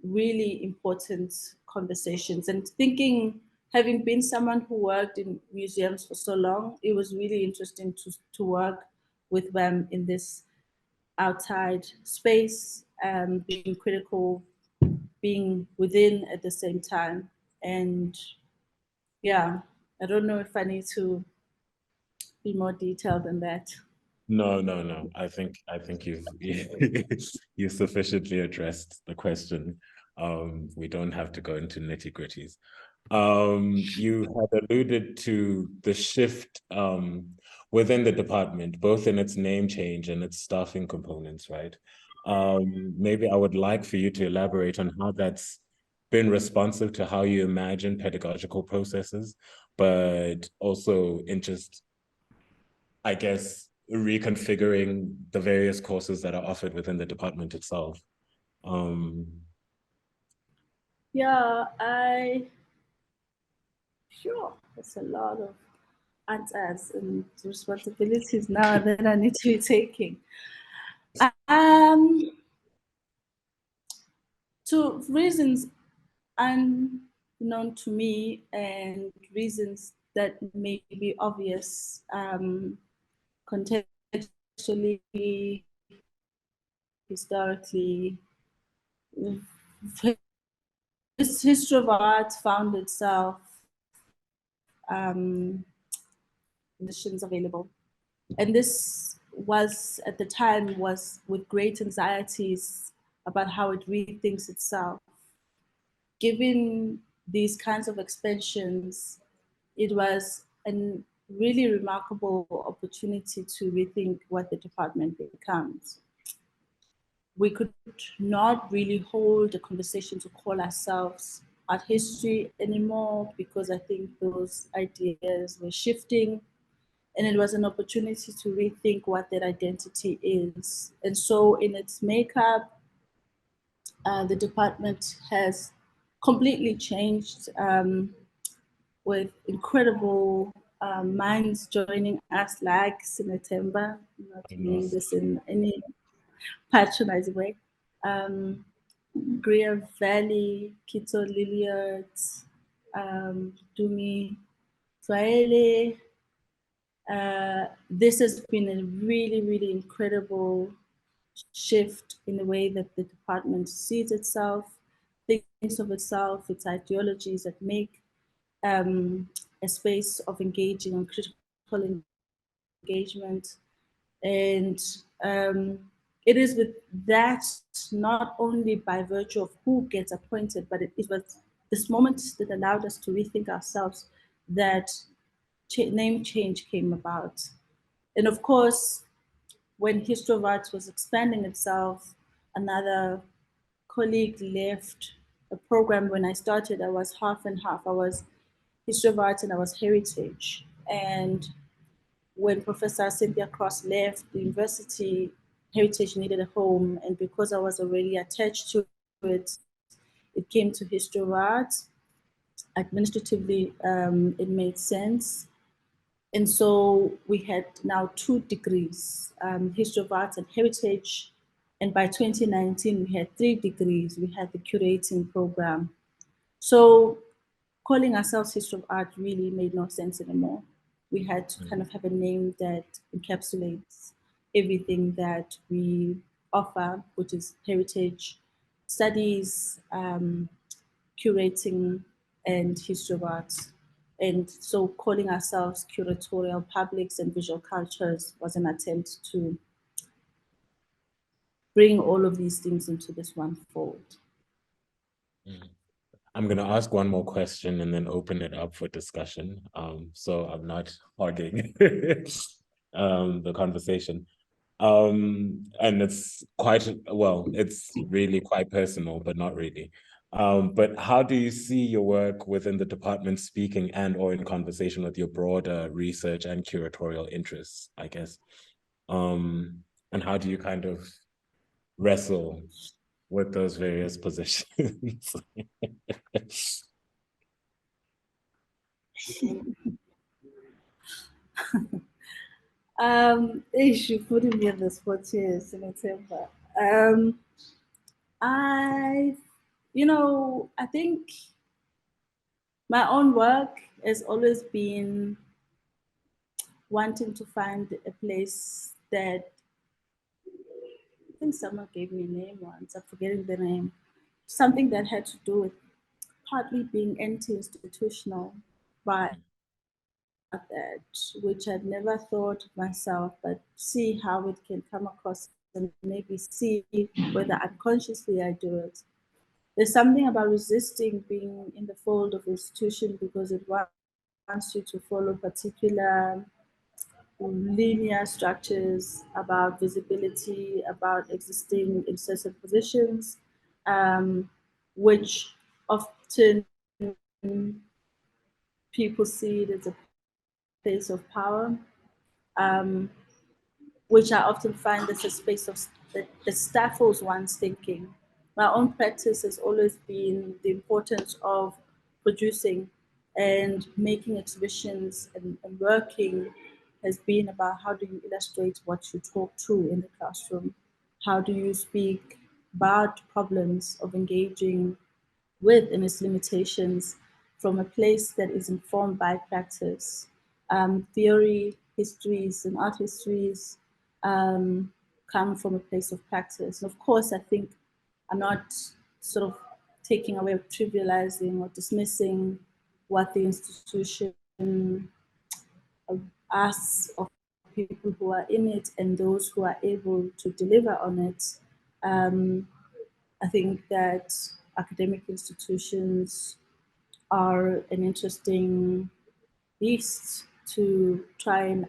really important conversations. And thinking, having been someone who worked in museums for so long, it was really interesting to work with them in this outside space, being critical, being within at the same time. And yeah, I don't know if I need to be more detailed than that. No, no, no. I think you've you sufficiently addressed the question. We don't have to go into nitty-gritties. You had alluded to the shift within the department, both in its name change and its staffing components, right? Maybe I would like for you to elaborate on how that's been responsive to how you imagine pedagogical processes, but also in just, I guess, reconfiguring the various courses that are offered within the department itself. Um, Yeah, sure, it's a lot of answers and responsibilities now that I need to be taking. Um, to reasons unknown to me and reasons that may be obvious, contextually, historically, this history of art found itself conditions available. And this was, at the time, was with great anxieties about how it rethinks itself. Given these kinds of expansions, it was a really remarkable opportunity to rethink what the department becomes. We could not really hold a conversation to call ourselves art history anymore because I think those ideas were shifting, and it was an opportunity to rethink what that identity is. And so in its makeup, the department has completely changed, with incredible minds joining us, like Sinatemba, not to mean this in any patronizing way. Greer Valley, Kito Lilliard, Dumi Twaele. This has been a really, really incredible shift in the way that the department sees itself, thinks of itself, its ideologies that make a space of engaging and critical engagement. And it is with that, not only by virtue of who gets appointed, but it was this moment that allowed us to rethink ourselves that name change came about. And of course, when History of Art was expanding itself, another colleague left a program. When I started, I was half and half. I was History of Art and I was Heritage. And when Professor Cynthia Cross left the university, Heritage needed a home. And because I was already attached to it, it came to History of Art. Administratively, it made sense. And so we had now 2 degrees, History of Art and Heritage. And by 2019, we had 3 degrees. We had the curating program. So calling ourselves History of Art really made no sense anymore. We had to kind of have a name that encapsulates everything that we offer, which is heritage studies, curating, and History of Art. And so calling ourselves curatorial publics and visual cultures was an attempt to bring all of these things into this one fold. I'm going to ask one more question and then open it up for discussion. So I'm not hogging the conversation. And it's quite, well, it's really quite personal, but not really. But how do you see your work within the department speaking and or in conversation with your broader research and curatorial interests, I guess? And how do you kind of wrestle with those various positions? You putting me on the spot here, Senator. I think my own work has always been wanting to find a place that, I think someone gave me a name once, I'm forgetting the name, something that had to do with partly being anti-institutional, but that, which I'd never thought myself, but see how it can come across and maybe see whether unconsciously I do it. There's something about resisting being in the fold of institution because it wants you to follow particular linear structures about visibility, about existing in certain positions, which often people see it as a place of power, which I often find as a space of that stifles one's thinking. My own practice has always been the importance of producing and making exhibitions and working has been about how do you illustrate what you talk to in the classroom? How do you speak about problems of engaging with and its limitations from a place that is informed by practice? Theory, histories, and art histories come from a place of practice. And of course, I think I'm not sort of taking away or trivializing or dismissing what the institution asks of people who are in it and those who are able to deliver on it. I think that academic institutions are an interesting beast to try and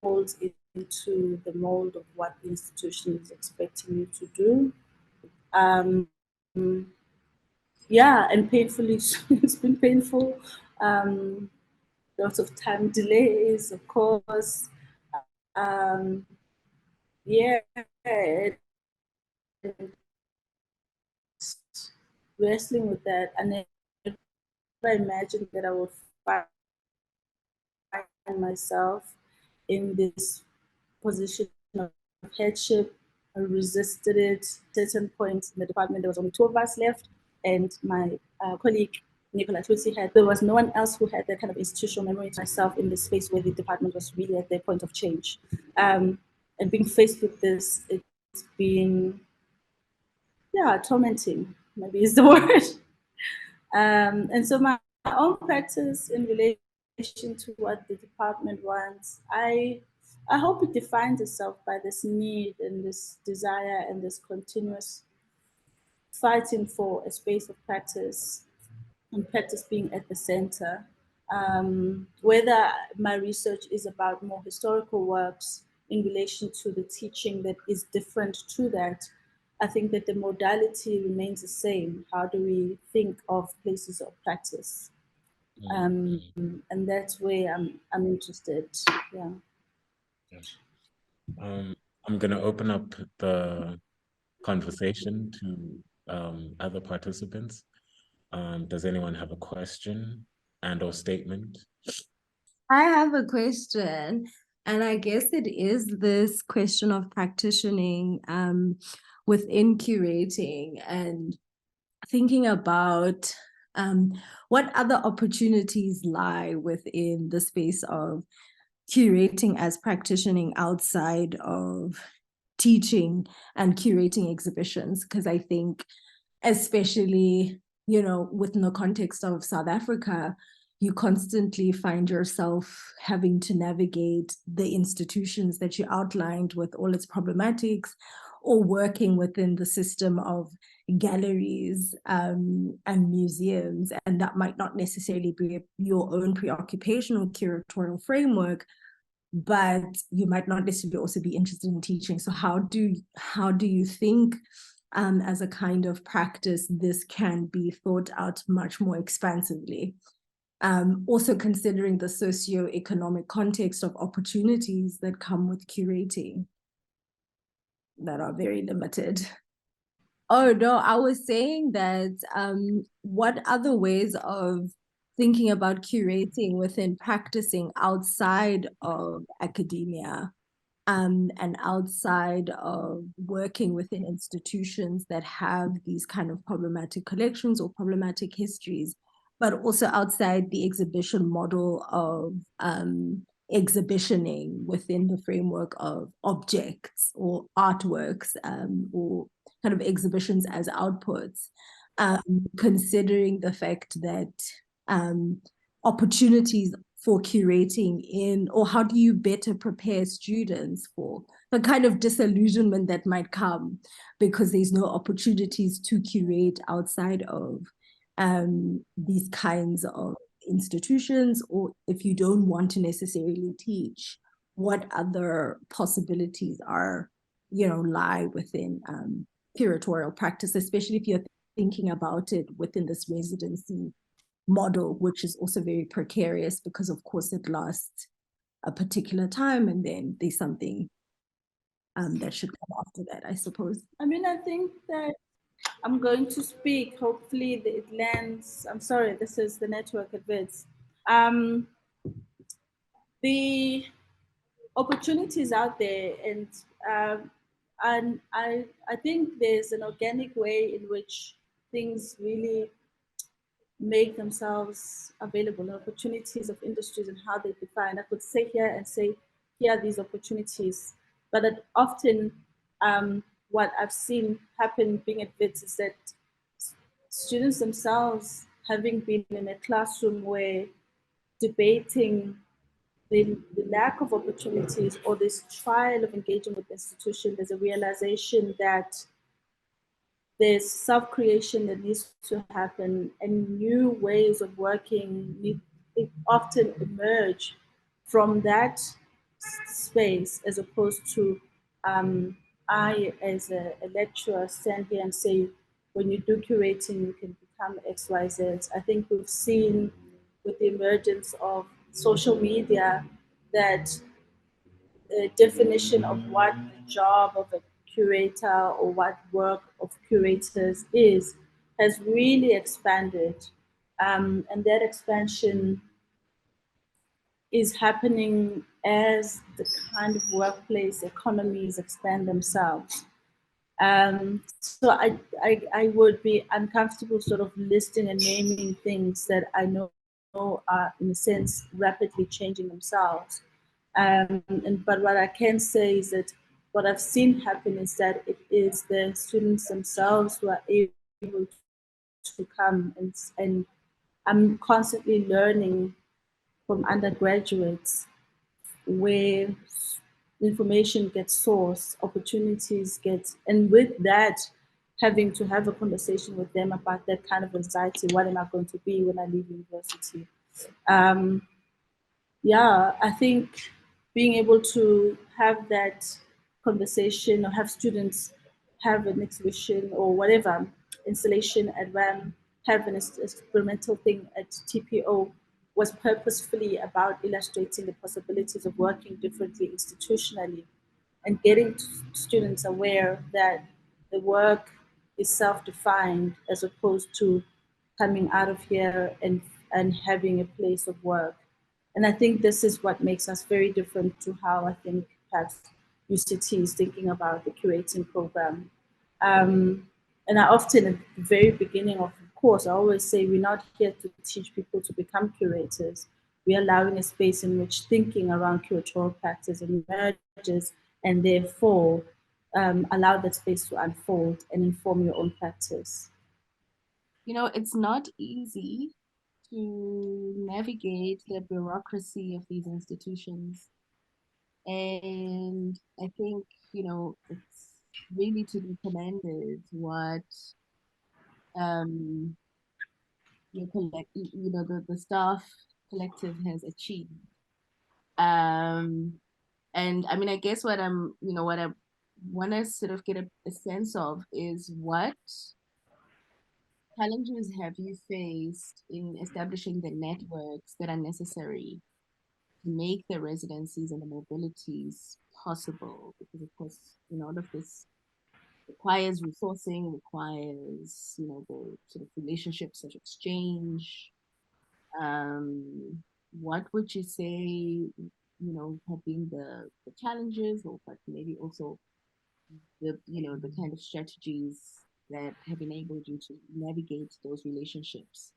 unfold into the mold of what the institution is expecting you to do. Yeah, and painfully, it's been painful. Lots of time delays, of course. Yeah, wrestling with that. And I never imagined that I would find myself in this position of headship. I resisted it. At certain point in the department, there was only 2 of us left, and my colleague Nicola Tutsi there was no one else who had that kind of institutional memory to myself in the space where the department was really at their point of change. and being faced with this, it's been, yeah, tormenting, maybe is the word. And so my own practice in relation to what the department wants, I hope it defines itself by this need and this desire and this continuous fighting for a space of practice, and practice being at the center. Whether my research is about more historical works in relation to the teaching that is different to that, I think that the modality remains the same. How do we think of places of practice? And that's where I'm interested. Yeah. Yes. I'm going to open up the conversation to other participants. Does anyone have a question and or statement? I have a question, and I guess it is this question of practicing within curating and thinking about what other opportunities lie within the space of curating as practicing outside of teaching and curating exhibitions, because I think especially, you know, within the context of South Africa, you constantly find yourself having to navigate the institutions that you outlined with all its problematics, or working within the system of galleries and museums. And that might not necessarily be your own preoccupation or curatorial framework, but you might not necessarily also be interested in teaching. So how do you think as a kind of practice this can be thought out much more expansively? Also considering the socio-economic context of opportunities that come with curating that are very limited. Oh no, I was saying that what other ways of thinking about curating within practicing outside of academia and outside of working within institutions that have these kind of problematic collections or problematic histories, but also outside the exhibition model of exhibitioning within the framework of objects or artworks, or kind of exhibitions as outputs, considering the fact that opportunities for curating in, or how do you better prepare students for the kind of disillusionment that might come because there's no opportunities to curate outside of these kinds of institutions, or if you don't want to necessarily teach, what other possibilities are, you know, lie within curatorial practice, especially if you're thinking about it within this residency model, which is also very precarious because of course it lasts a particular time and then there's something that should come after that, I suppose. I mean, I think that I'm going to speak. Hopefully it lands. I'm sorry, this is the network at Wits. The opportunities out there, and I think there's an organic way in which things really make themselves available, opportunities of industries and how they define. I could say here and say, here are these opportunities. But that often what I've seen happen being at Wits is that students themselves, having been in a classroom where debating the lack of opportunities or this trial of engaging with the institution, there's a realization that there's self-creation that needs to happen, and new ways of working often emerge from that space, as opposed to I, as a lecturer, stand here and say, when you do curating, you can become X, Y, Z. I think we've seen with the emergence of social media that the definition of what the job of a curator or what work of curators is has really expanded. And that expansion is happening as the kind of workplace economies expand themselves. So I would be uncomfortable sort of listing and naming things that I know are, in a sense, rapidly changing themselves. But what I can say is that what I've seen happen is that it is the students themselves who are able to come, and I'm constantly learning from undergraduates where information gets sourced, opportunities get, and with that, having to have a conversation with them about that kind of anxiety. What am I going to be when I leave university? Yeah, I think being able to have that conversation or have students have an exhibition or whatever installation at RAM, have an experimental thing at TPO was purposefully about illustrating the possibilities of working differently institutionally and getting students aware that the work is self-defined as opposed to coming out of here and having a place of work. And I think this is what makes us very different to how I think perhaps UCT is thinking about the curating program. And I often, at the very beginning of the course, I always say we're not here to teach people to become curators. We're allowing a space in which thinking around curatorial practice emerges, and therefore allow that space to unfold and inform your own practice. You know, it's not easy to navigate the bureaucracy of these institutions. And I think, you know, it's really to be commended what the staff collective has achieved. And I mean, I guess what I want to sort of get a sense of is what challenges have you faced in establishing the networks that are necessary to make the residencies and the mobilities possible? Because of course, all of this requires resourcing, requires, the sort of relationships of exchange. What would you say, have been the challenges, or but maybe also the kind of strategies that have enabled you to navigate those relationships?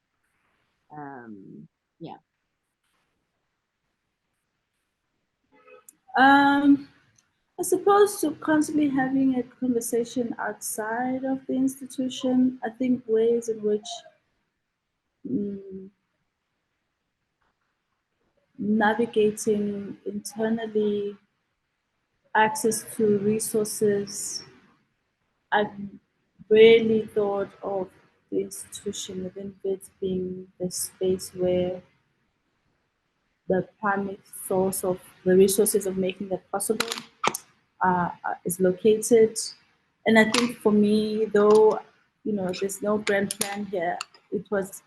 Yeah. I suppose to constantly having a conversation outside of the institution. I think ways in which navigating internally access to resources. I've rarely thought of the institution within Wits being the space where the primary source of the resources of making that possible is located. And I think for me, though, there's no grand plan here, it was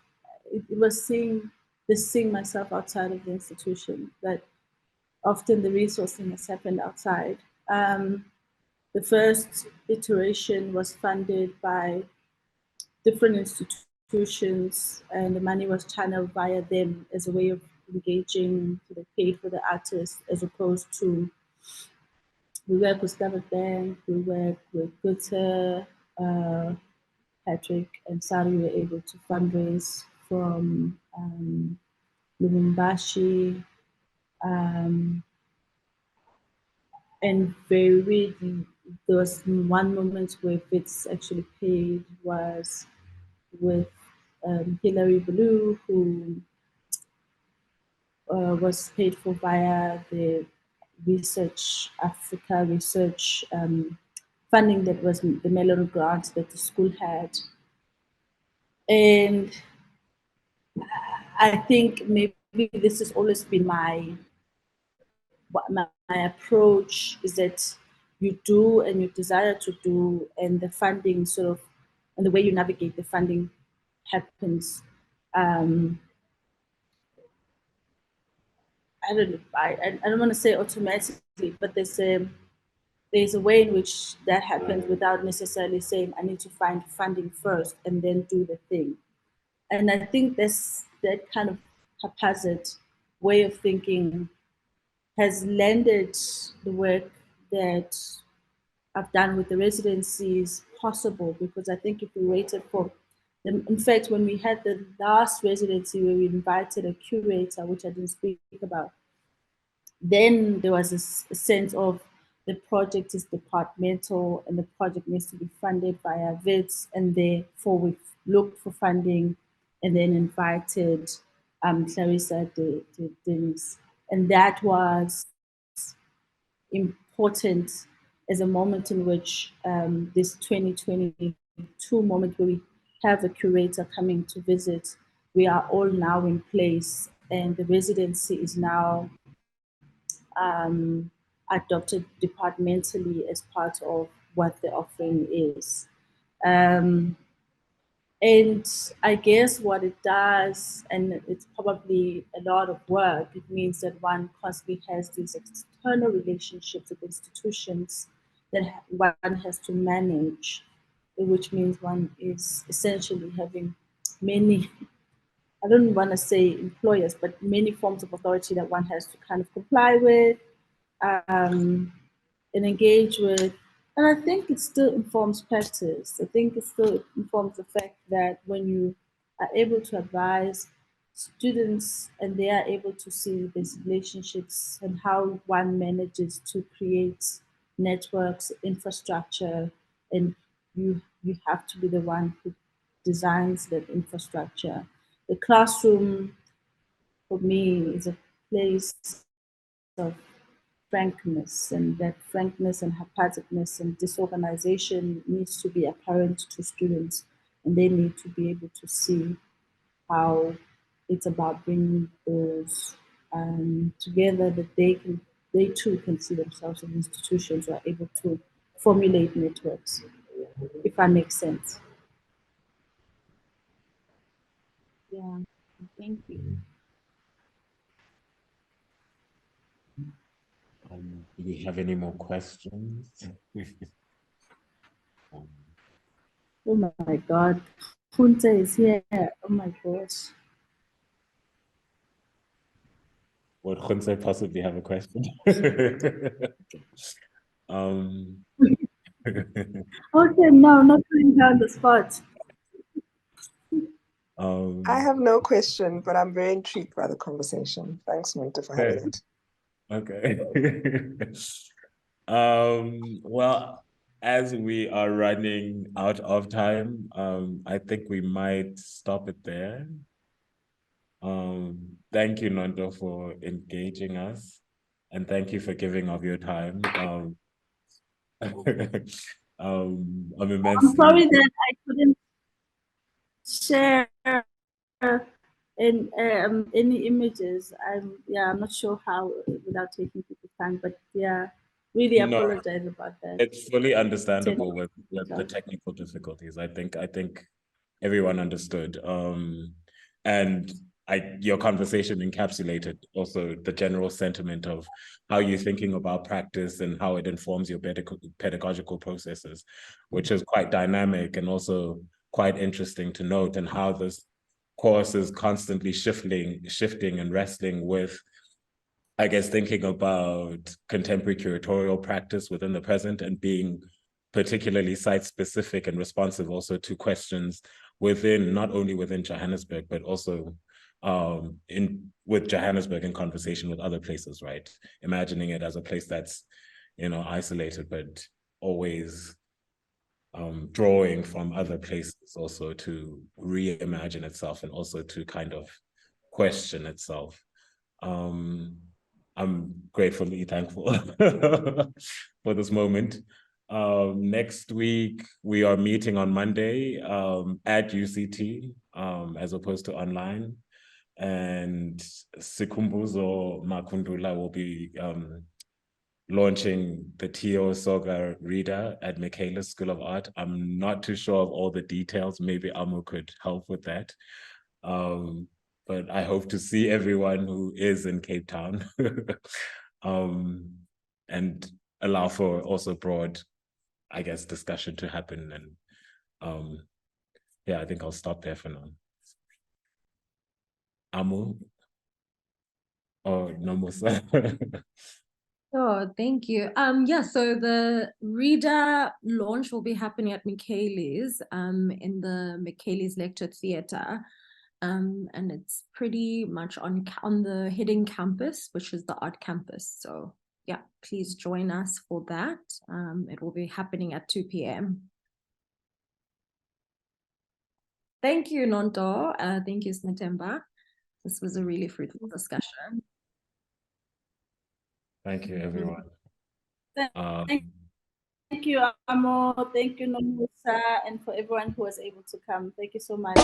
seeing myself outside of the institution, that often the resourcing has happened outside. The first iteration was funded by different institutions, and the money was channeled via them as a way of engaging to the paid for the artists, as opposed to we work with Standard Bank, we work with Goethe, Patrick and Sari were able to fundraise from Lubumbashi, and there was one moment where Wits actually paid was with Hilary Ballou, who was paid for via the Research Africa research funding that was the Mellon grant that the school had. And I think maybe this has always been my approach, is that you do and you desire to do, and the funding sort of, and the way you navigate the funding happens. I don't know, I don't want to say automatically, but there's a way in which that happens without necessarily saying I need to find funding first and then do the thing. And I think that kind of haphazard way of thinking has landed the work that I've done with the residencies possible, because I think if we waited for them, in fact, when we had the last residency where we invited a curator, which I didn't speak about, then there was a sense of the project is departmental and the project needs to be funded via Wits, and therefore we looked for funding and then invited Clarissa de Dins. And that was important as a moment in which this 2022 moment where we have a curator coming to visit, we are all now in place, and the residency is now adopted departmentally as part of what the offering is. And I guess what it does, and it's probably a lot of work, it means that one constantly has these external relationships with institutions that one has to manage, which means one is essentially having many, I don't want to say employers, but many forms of authority that one has to kind of comply with and engage with. And I think it still informs practice. I think it still informs the fact that when you are able to advise students and they are able to see these relationships and how one manages to create networks, infrastructure, and you have to be the one who designs that infrastructure. The classroom, for me, is a place of frankness, and that frankness and haphazardness and disorganization needs to be apparent to students, and they need to be able to see how it's about bringing those together, that they too can see themselves in institutions who are able to formulate networks, if that makes sense. Yeah, thank you. Do we have any more questions? Oh my God, Punta is here. Oh my gosh. Would Khunse possibly have a question? Okay, no, not putting down the spot. I have no question, but I'm very intrigued by the conversation. Thanks, Nonto, for having it. Okay. Well, as we are running out of time, I think we might stop it there. Thank you, Nonto, for engaging us, and thank you for giving of your time. I'm immensely. I'm sorry that I couldn't share in any images. I'm not sure how without taking people's time, but yeah, really apologize about that. It's fully understandable with the technical difficulties. I think everyone understood. And your conversation encapsulated also the general sentiment of how you're thinking about practice and how it informs your pedagogical processes, which is quite dynamic and also quite interesting to note, and how this course is constantly shifting and wrestling with, I guess, thinking about contemporary curatorial practice within the present and being particularly site-specific and responsive also to questions within, not only within Johannesburg, but also with Johannesburg in conversation with other places, right? Imagining it as a place that's, isolated, but always drawing from other places also to reimagine itself and also to kind of question itself. I'm gratefully thankful for this moment. Next week, we are meeting on Monday at UCT as opposed to online. And Sikumbuzo Makundula will be launching the Tio Soga reader at Michaela's School of Art. I'm not too sure of all the details. Maybe Amo could help with that. But I hope to see everyone who is in Cape Town and allow for also broad, I guess, discussion to happen. And yeah, I think I'll stop there for now. Amu or Nomusa? Oh, thank you. Yeah, so the reader launch will be happening at Michaeli's in the Michaeli's Lecture Theatre. And it's pretty much on the hidden campus, which is the art campus. So yeah, please join us for that. It will be happening at 2 p.m. Thank you, Nonto. Thank you, Snetemba. This was a really fruitful discussion. Thank you, everyone. Thank you, Amo. Thank you, Nomusa, and for everyone who was able to come. Thank you so much.